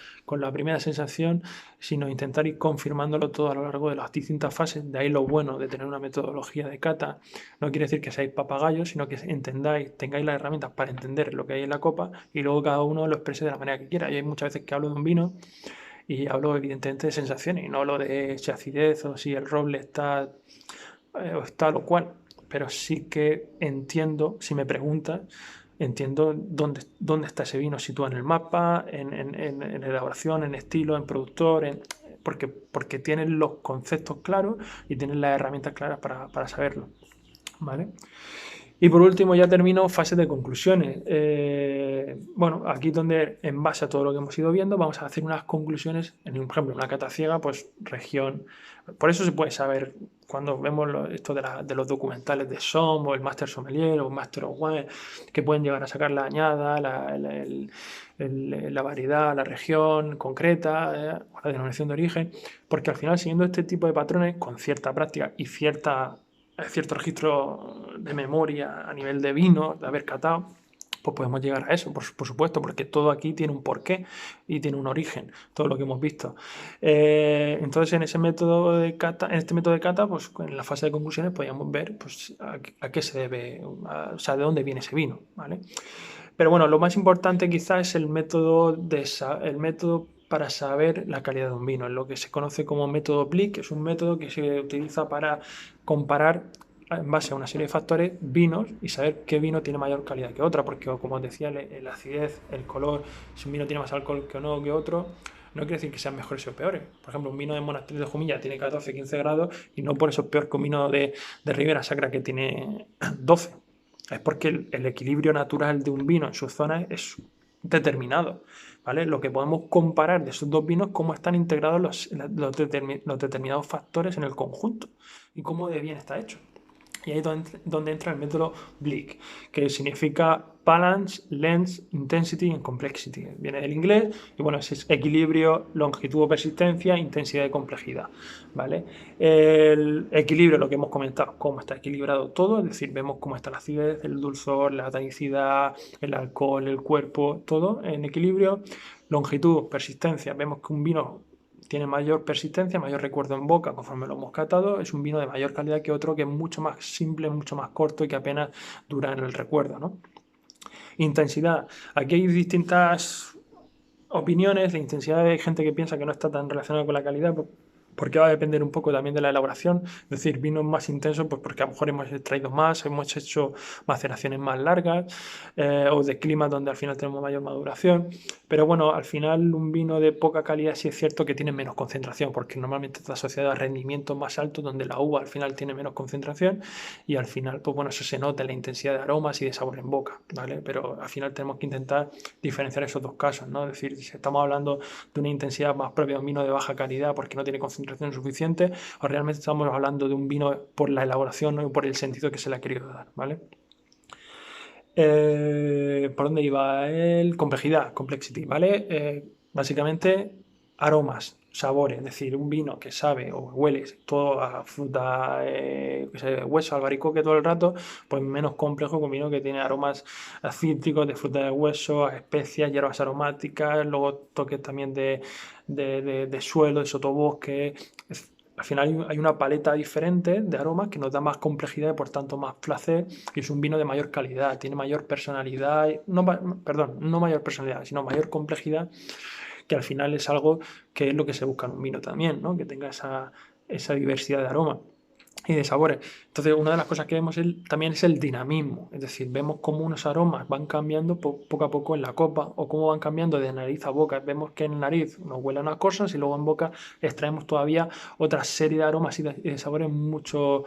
sensación, sino intentar ir confirmándolo todo a lo largo de las distintas fases. De ahí lo bueno de tener una metodología de cata. No quiere decir que seáis papagayos, sino que entendáis, tengáis las herramientas para entender lo que hay en la copa y luego cada uno lo exprese de la manera que quiera. Y hay muchas veces que hablo de un vino y hablo evidentemente de sensaciones y no hablo de si acidez o si el roble está o está lo cual, pero sí que entiendo, si me preguntas, entiendo dónde está ese vino situado en el mapa, en elaboración, en estilo, en productor, porque tienen los conceptos claros y tienen las herramientas claras para saberlo, ¿vale? Y por último, ya termino fase de conclusiones. Bueno, aquí donde en base a todo lo que hemos ido viendo, vamos a hacer unas conclusiones, por ejemplo, una cata ciega, pues región. Por eso se puede saber, cuando vemos esto de los documentales de SOM o el Master Sommelier o Master of Wine, que pueden llegar a sacar la añada, la variedad, la región concreta, o la denominación de origen, porque al final, siguiendo este tipo de patrones, con cierta práctica y cierto registro de memoria a nivel de vino, de haber catado, pues podemos llegar a eso, por supuesto, porque todo aquí tiene un porqué y tiene un origen, todo lo que hemos visto. Entonces, en este método de cata, pues en la fase de conclusiones podríamos ver pues, a qué se debe, o sea, de dónde viene ese vino, ¿vale? Pero bueno, lo más importante quizás es el método para saber la calidad de un vino, es lo que se conoce como método Blick, que es un método que se utiliza para comparar en base a una serie de factores vinos y saber qué vino tiene mayor calidad que otra, porque como os decía, la acidez, el color, si un vino tiene más alcohol que no que otro, no quiere decir que sean mejores o peores. Por ejemplo, un vino de Monasterio de Jumilla tiene 14-15 grados y no por eso es peor que un vino de Ribera Sacra que tiene 12. Es porque el equilibrio natural de un vino en su zona es determinado, ¿vale? Lo que podemos comparar de esos dos vinos es cómo están integrados los determinados factores en el conjunto y cómo de bien está hecho. Y ahí es donde entra el método Blick, que significa Balance, Length, Intensity and Complexity. Viene del inglés y bueno, es equilibrio, longitud o persistencia, intensidad y complejidad. ¿Vale? El equilibrio, lo que hemos comentado, cómo está equilibrado todo, es decir, vemos cómo está la acidez, el dulzor, la tanicidad, el alcohol, el cuerpo, todo en equilibrio. Longitud, persistencia, vemos que un vino tiene mayor persistencia, mayor recuerdo en boca conforme lo hemos catado, es un vino de mayor calidad que otro que es mucho más simple, mucho más corto y que apenas dura en el recuerdo, ¿no? Intensidad. Aquí hay distintas opiniones. La intensidad hay gente que piensa que no está tan relacionada con la calidad, porque va a depender un poco también de la elaboración. Es decir, vinos más intensos, pues porque a lo mejor hemos extraído más, hemos hecho maceraciones más largas, o de climas donde al final tenemos mayor maduración. Pero bueno, al final un vino de poca calidad sí es cierto que tiene menos concentración, porque normalmente está asociado a rendimientos más altos, donde la uva al final tiene menos concentración y al final, pues bueno, eso se nota en la intensidad de aromas y de sabor en boca, ¿vale? Pero al final tenemos que intentar diferenciar esos dos casos, ¿no? Es decir, si estamos hablando de una intensidad más propia de un vino de baja calidad porque no tiene concentración suficiente, o realmente estamos hablando de un vino por la elaboración, ¿no? Y por el sentido que se le ha querido dar, ¿vale? ¿Por dónde iba? Complejidad, complexity, ¿vale? Básicamente aromas, sabores, es decir, un vino que sabe o huele todo a fruta, hueso, albaricoque todo el rato, pues menos complejo que un vino que tiene aromas cítricos, de fruta de hueso, a especias, hierbas aromáticas, luego toques también de suelo, de sotobosque. Al final hay una paleta diferente de aromas que nos da más complejidad y por tanto más placer y es un vino de mayor calidad, tiene mayor personalidad, no, perdón, no mayor personalidad, sino mayor complejidad, que al final es algo que es lo que se busca en un vino también, ¿no? Que tenga esa diversidad de aromas y de sabores. Entonces, una de las cosas que vemos también es el dinamismo, es decir, vemos cómo unos aromas van cambiando poco a poco en la copa o cómo van cambiando de nariz a boca. Vemos que en nariz nos huele a unas cosas y luego en boca extraemos todavía otra serie de aromas y de sabores mucho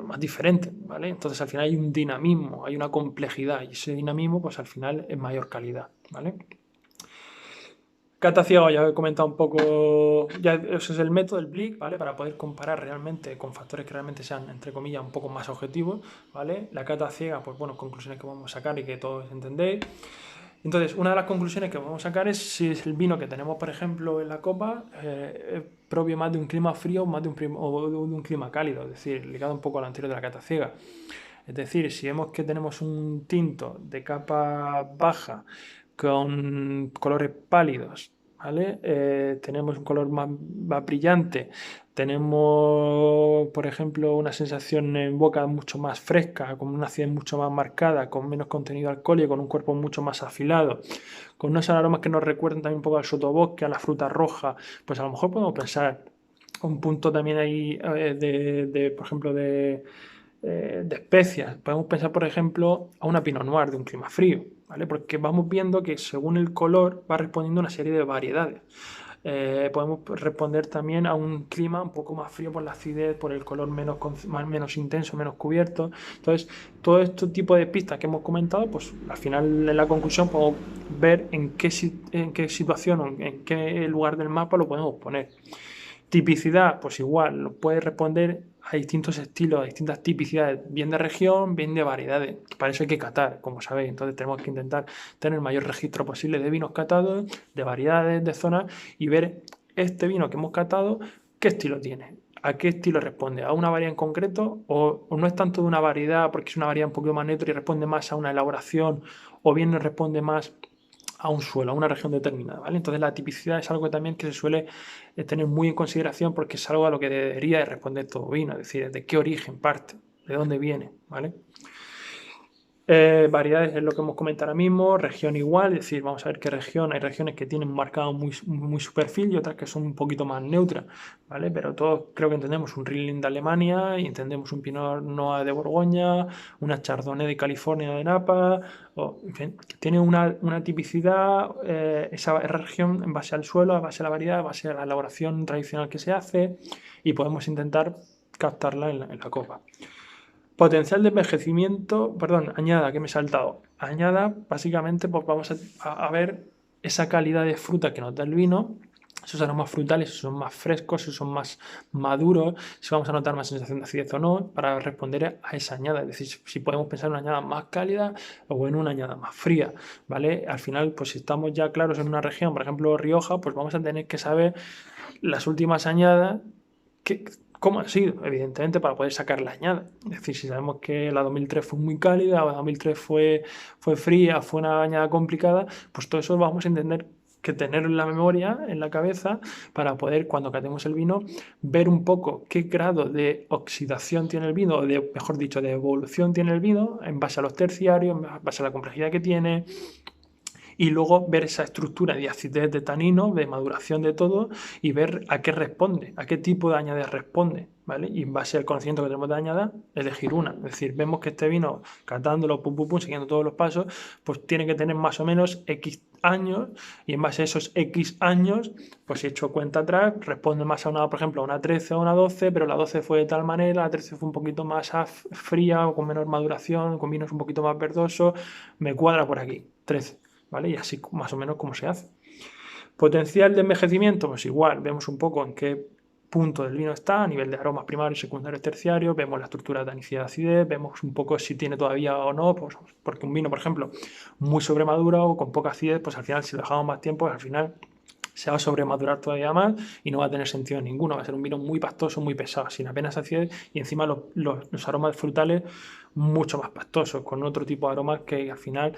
más diferentes, ¿vale? Entonces, al final hay un dinamismo, hay una complejidad y ese dinamismo, pues al final es mayor calidad, ¿vale? Cata ciego, ya he comentado un poco, ya ese es el método, el Blick, ¿vale? Para poder comparar realmente con factores que realmente sean, entre comillas, un poco más objetivos, ¿vale? La cata ciega, pues bueno, conclusiones que vamos a sacar y que todos entendéis. Entonces, una de las conclusiones que vamos a sacar es si el vino que tenemos, por ejemplo, en la copa es propio más de un clima frío o más o de un clima cálido, es decir, ligado un poco al anterior de la cata ciega. Es decir, si vemos que tenemos un tinto de capa baja con colores pálidos, ¿vale? Tenemos un color más brillante, tenemos, por ejemplo, una sensación en boca mucho más fresca, con una acidez mucho más marcada, con menos contenido alcohólico, con un cuerpo mucho más afilado, con unos aromas que nos recuerdan también un poco al sotobosque, a la fruta roja, pues a lo mejor podemos pensar un punto también ahí por ejemplo, de especias. Podemos pensar, por ejemplo, a una Pinot Noir de un clima frío, ¿vale? Porque vamos viendo que según el color va respondiendo a una serie de variedades. Podemos responder también a un clima un poco más frío por la acidez, por el color menos intenso, menos cubierto. Entonces, todo este tipo de pistas que hemos comentado, pues al final en la conclusión podemos ver en qué situación o en qué lugar del mapa lo podemos poner. Tipicidad, pues igual, puede responder a distintos estilos, a distintas tipicidades, bien de región, bien de variedades. Para eso hay que catar, como sabéis. Entonces tenemos que intentar tener el mayor registro posible de vinos catados, de variedades, de zonas y ver este vino que hemos catado, qué estilo tiene, a qué estilo responde, a una variedad en concreto o no es tanto de una variedad porque es una variedad un poquito más neutra y responde más a una elaboración o bien nos responde más a un suelo, a una región determinada, ¿vale? Entonces la tipicidad es algo también que se suele tener muy en consideración porque es algo a lo que debería de responder todo vino, es decir, de qué origen parte, de dónde viene, ¿vale? Variedades es lo que hemos comentado ahora mismo, región igual, es decir, vamos a ver qué región, hay regiones que tienen un marcado muy su perfil y otras que son un poquito más neutras, ¿vale? Pero todos creo que entendemos un Riesling de Alemania y entendemos un Pinot Noir de Borgoña, una Chardonnay de California de Napa, o, en fin, tiene una tipicidad, esa región en base al suelo, en base a la variedad, en base a la elaboración tradicional que se hace y podemos intentar captarla en la copa. Potencial de envejecimiento, perdón, añada, que me he saltado. Añada, básicamente, pues vamos a ver esa calidad de fruta que nos da el vino, esos aromas frutales, si son más frescos, si son más maduros, si vamos a notar más sensación de acidez o no, para responder a esa añada. Es decir, si podemos pensar en una añada más cálida o en una añada más fría, ¿vale? Al final, pues si estamos ya claros en una región, por ejemplo, Rioja, pues vamos a tener que saber las últimas añadas que ¿cómo ha sido? Evidentemente, para poder sacar la añada. Es decir, si sabemos que la 2003 fue muy cálida, la 2003 fue fría, fue una añada complicada, pues todo eso vamos a entender que tener en la memoria, en la cabeza, para poder, cuando catemos el vino, ver un poco qué grado de oxidación tiene el vino, o mejor dicho, de evolución tiene el vino, en base a los terciarios, en base a la complejidad que tiene, y luego ver esa estructura de acidez de tanino, de maduración de todo y ver a qué responde, a qué tipo de añadas responde, ¿vale? Y en base al conocimiento que tenemos de añada, elegir una. Es decir, vemos que este vino, catándolo, pum, pum, pum, siguiendo todos los pasos, pues tiene que tener más o menos X años y en base a esos X años, pues si he hecho cuenta atrás, responde más a una, por ejemplo, a una 13 o una 12, pero la 12 fue de tal manera, la 13 fue un poquito más fría o con menor maduración, con vinos un poquito más verdosos, me cuadra por aquí, 13. ¿Vale? Y así más o menos cómo se hace. Potencial de envejecimiento, pues igual, vemos un poco en qué punto del vino está, a nivel de aromas primarios, secundarios, terciarios, vemos la estructura de tanicidad, acidez, vemos un poco si tiene todavía o no, pues, porque un vino, por ejemplo, muy sobremaduro o con poca acidez, pues al final si lo dejamos más tiempo, pues al final se va a sobremadurar todavía más y no va a tener sentido ninguno. Va a ser un vino muy pastoso, muy pesado, sin apenas acidez y encima los aromas frutales mucho más pastosos, con otro tipo de aromas que al final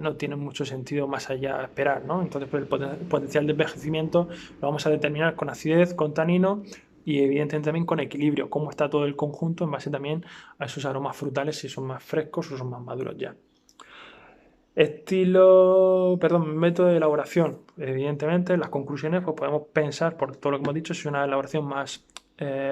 no tienen mucho sentido más allá de esperar, ¿no? Entonces, pues, el potencial de envejecimiento lo vamos a determinar con acidez, con tanino y evidentemente también con equilibrio, cómo está todo el conjunto en base también a esos aromas frutales, si son más frescos o son más maduros ya. Método de elaboración. Evidentemente, las conclusiones pues podemos pensar, por todo lo que hemos dicho, si una elaboración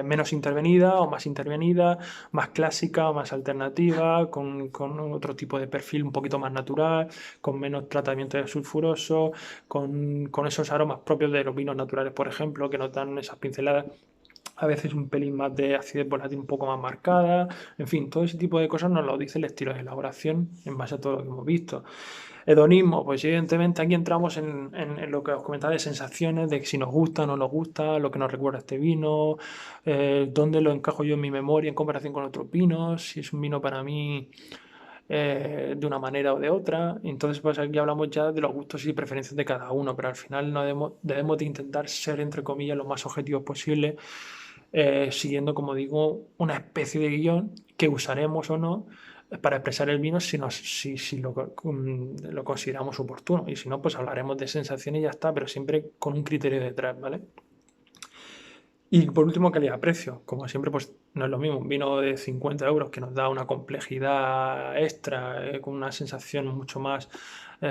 menos intervenida o más intervenida, más clásica o más alternativa, con otro tipo de perfil un poquito más natural, con menos tratamiento de sulfuroso, con esos aromas propios de los vinos naturales, por ejemplo, que nos dan esas pinceladas a veces un pelín más de acidez volátil un poco más marcada, en fin, todo ese tipo de cosas nos lo dice el estilo de elaboración en base a todo lo que hemos visto. Hedonismo, pues evidentemente aquí entramos en lo que os comentaba de sensaciones, de si nos gusta o no nos gusta, lo que nos recuerda este vino, dónde lo encajo yo en mi memoria en comparación con otros vinos, si es un vino para mí de una manera o de otra. Entonces, pues aquí hablamos ya de los gustos y preferencias de cada uno, pero al final no debemos de intentar ser, entre comillas, lo más objetivos posible, siguiendo, como digo, una especie de guión que usaremos o no para expresar el vino si lo consideramos oportuno. Y si no, pues hablaremos de sensaciones y ya está, pero siempre con un criterio detrás, ¿vale? Y por último, calidad-precio. Como siempre, pues no es lo mismo un vino de 50 euros que nos da una complejidad extra, con una sensación mucho más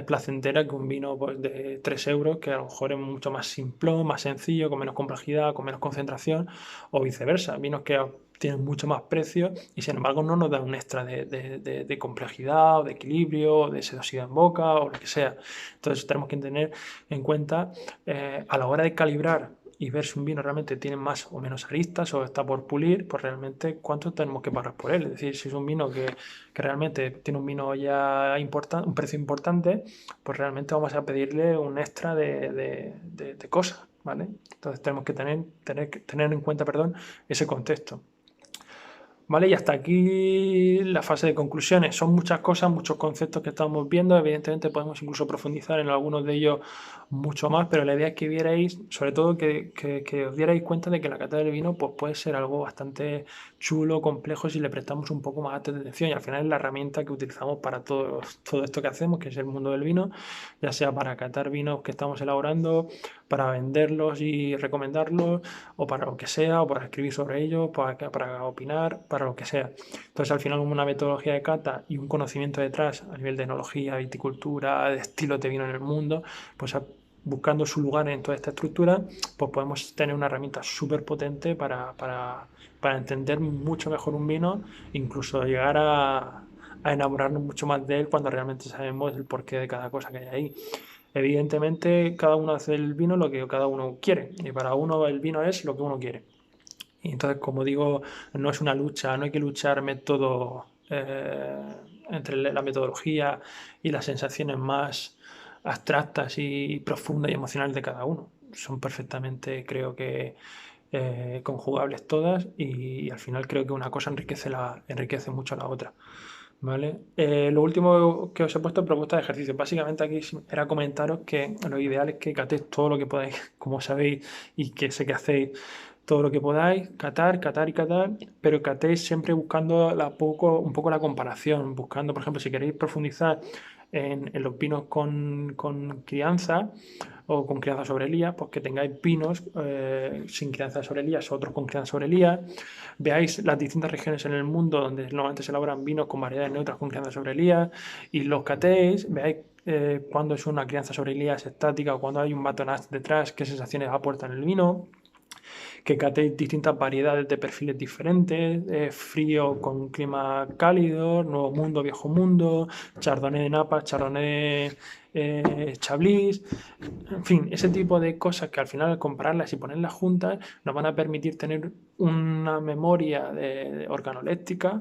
placentera que un vino pues, de 3 euros que a lo mejor es mucho más simplón, más sencillo, con menos complejidad, con menos concentración, o viceversa. Vinos que tienen mucho más precio y sin embargo no nos dan un extra de complejidad o de equilibrio, o de sedosidad en boca o lo que sea. Entonces tenemos que tener en cuenta a la hora de calibrar y ver si un vino realmente tiene más o menos aristas o está por pulir, pues realmente cuánto tenemos que pagar por él. Es decir, si es un vino que realmente tiene un vino ya importante, un precio importante, pues realmente vamos a pedirle un extra de cosas, ¿vale? Entonces tenemos que tener en cuenta, perdón, ese contexto. ¿Vale? Y hasta aquí la fase de conclusiones. Son muchas cosas, muchos conceptos que estamos viendo. Evidentemente podemos incluso profundizar en algunos de ellos mucho más, pero la idea es que vierais, sobre todo que os dierais cuenta de que la cata del vino pues, puede ser algo bastante chulo, complejo, si le prestamos un poco más de atención. Y al final es la herramienta que utilizamos para todo esto que hacemos, que es el mundo del vino, ya sea para catar vinos que estamos elaborando, para venderlos y recomendarlos, o para lo que sea, o para escribir sobre ellos, para opinar, para lo que sea. Entonces, al final, una metodología de cata y un conocimiento detrás a nivel de enología, viticultura, de estilos de vino en el mundo, pues buscando su lugar en toda esta estructura, pues podemos tener una herramienta súper potente para entender mucho mejor un vino, incluso llegar a enamorarnos mucho más de él cuando realmente sabemos el porqué de cada cosa que hay ahí. Evidentemente, cada uno hace el vino lo que cada uno quiere, y para uno el vino es lo que uno quiere. Y entonces, como digo, no es una lucha, no hay que luchar método entre la metodología y las sensaciones más abstractas y profundas y emocionales de cada uno. Son perfectamente, creo que, conjugables todas y al final creo que una cosa enriquece mucho a la otra. ¿Vale? Lo último que os he puesto es propuesta de ejercicio. Básicamente aquí era comentaros que lo ideal es que catéis todo lo que podáis, como sabéis, y que sé que hacéis todo lo que podáis, catar y catar, pero catéis siempre buscando un poco la comparación, buscando, por ejemplo, si queréis profundizar en los vinos con crianza o con crianza sobre elías, pues que tengáis vinos sin crianza sobre elías, otros con crianza sobre elías, veáis las distintas regiones en el mundo donde normalmente se elaboran vinos con variedades neutras con crianza sobre elías y los catéis, veáis cuándo es una crianza sobre elías estática o cuando hay un batonage detrás, qué sensaciones aporta en el vino, que catéis distintas variedades de perfiles diferentes, frío con clima cálido, nuevo mundo, viejo mundo, chardonnay de Napa, chardonnay chablis, en fin, ese tipo de cosas que al final al compararlas y ponerlas juntas nos van a permitir tener una memoria organoléptica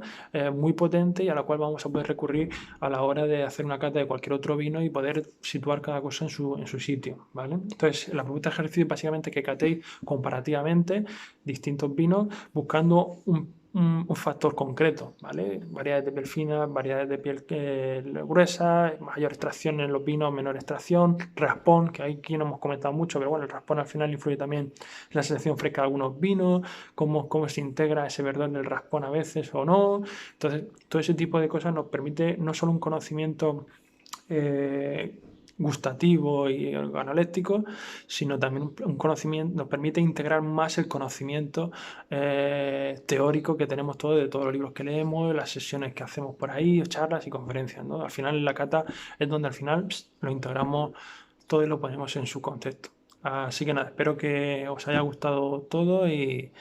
muy potente y a la cual vamos a poder recurrir a la hora de hacer una cata de cualquier otro vino y poder situar cada cosa en su sitio, ¿vale? Entonces, la propuesta de ejercicio es básicamente que catéis comparativamente distintos vinos buscando un factor concreto, ¿vale? Variedades de piel fina, variedades de piel gruesa, mayor extracción en los vinos, menor extracción, raspón, que aquí no hemos comentado mucho, pero bueno, el raspón al final influye también en la sensación fresca de algunos vinos, cómo se integra ese verdor del raspón a veces o no. Entonces, todo ese tipo de cosas nos permite no solo un conocimiento gustativo y organoléptico, sino también un conocimiento, nos permite integrar más el conocimiento teórico que tenemos todos de todos los libros que leemos, las sesiones que hacemos por ahí, charlas y conferencias, ¿no? Al final en la cata es donde al final lo integramos todo y lo ponemos en su contexto. Así que nada, espero que os haya gustado todo y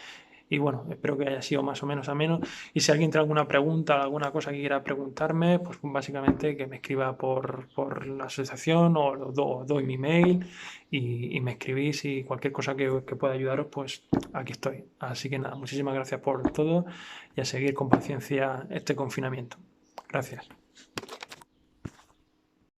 bueno, espero que haya sido más o menos ameno. Y si alguien tiene alguna pregunta, alguna cosa que quiera preguntarme, pues básicamente que me escriba por la asociación o doy mi mail y me escribís y cualquier cosa que pueda ayudaros, pues aquí estoy. Así que nada, muchísimas gracias por todo y a seguir con paciencia este confinamiento. Gracias.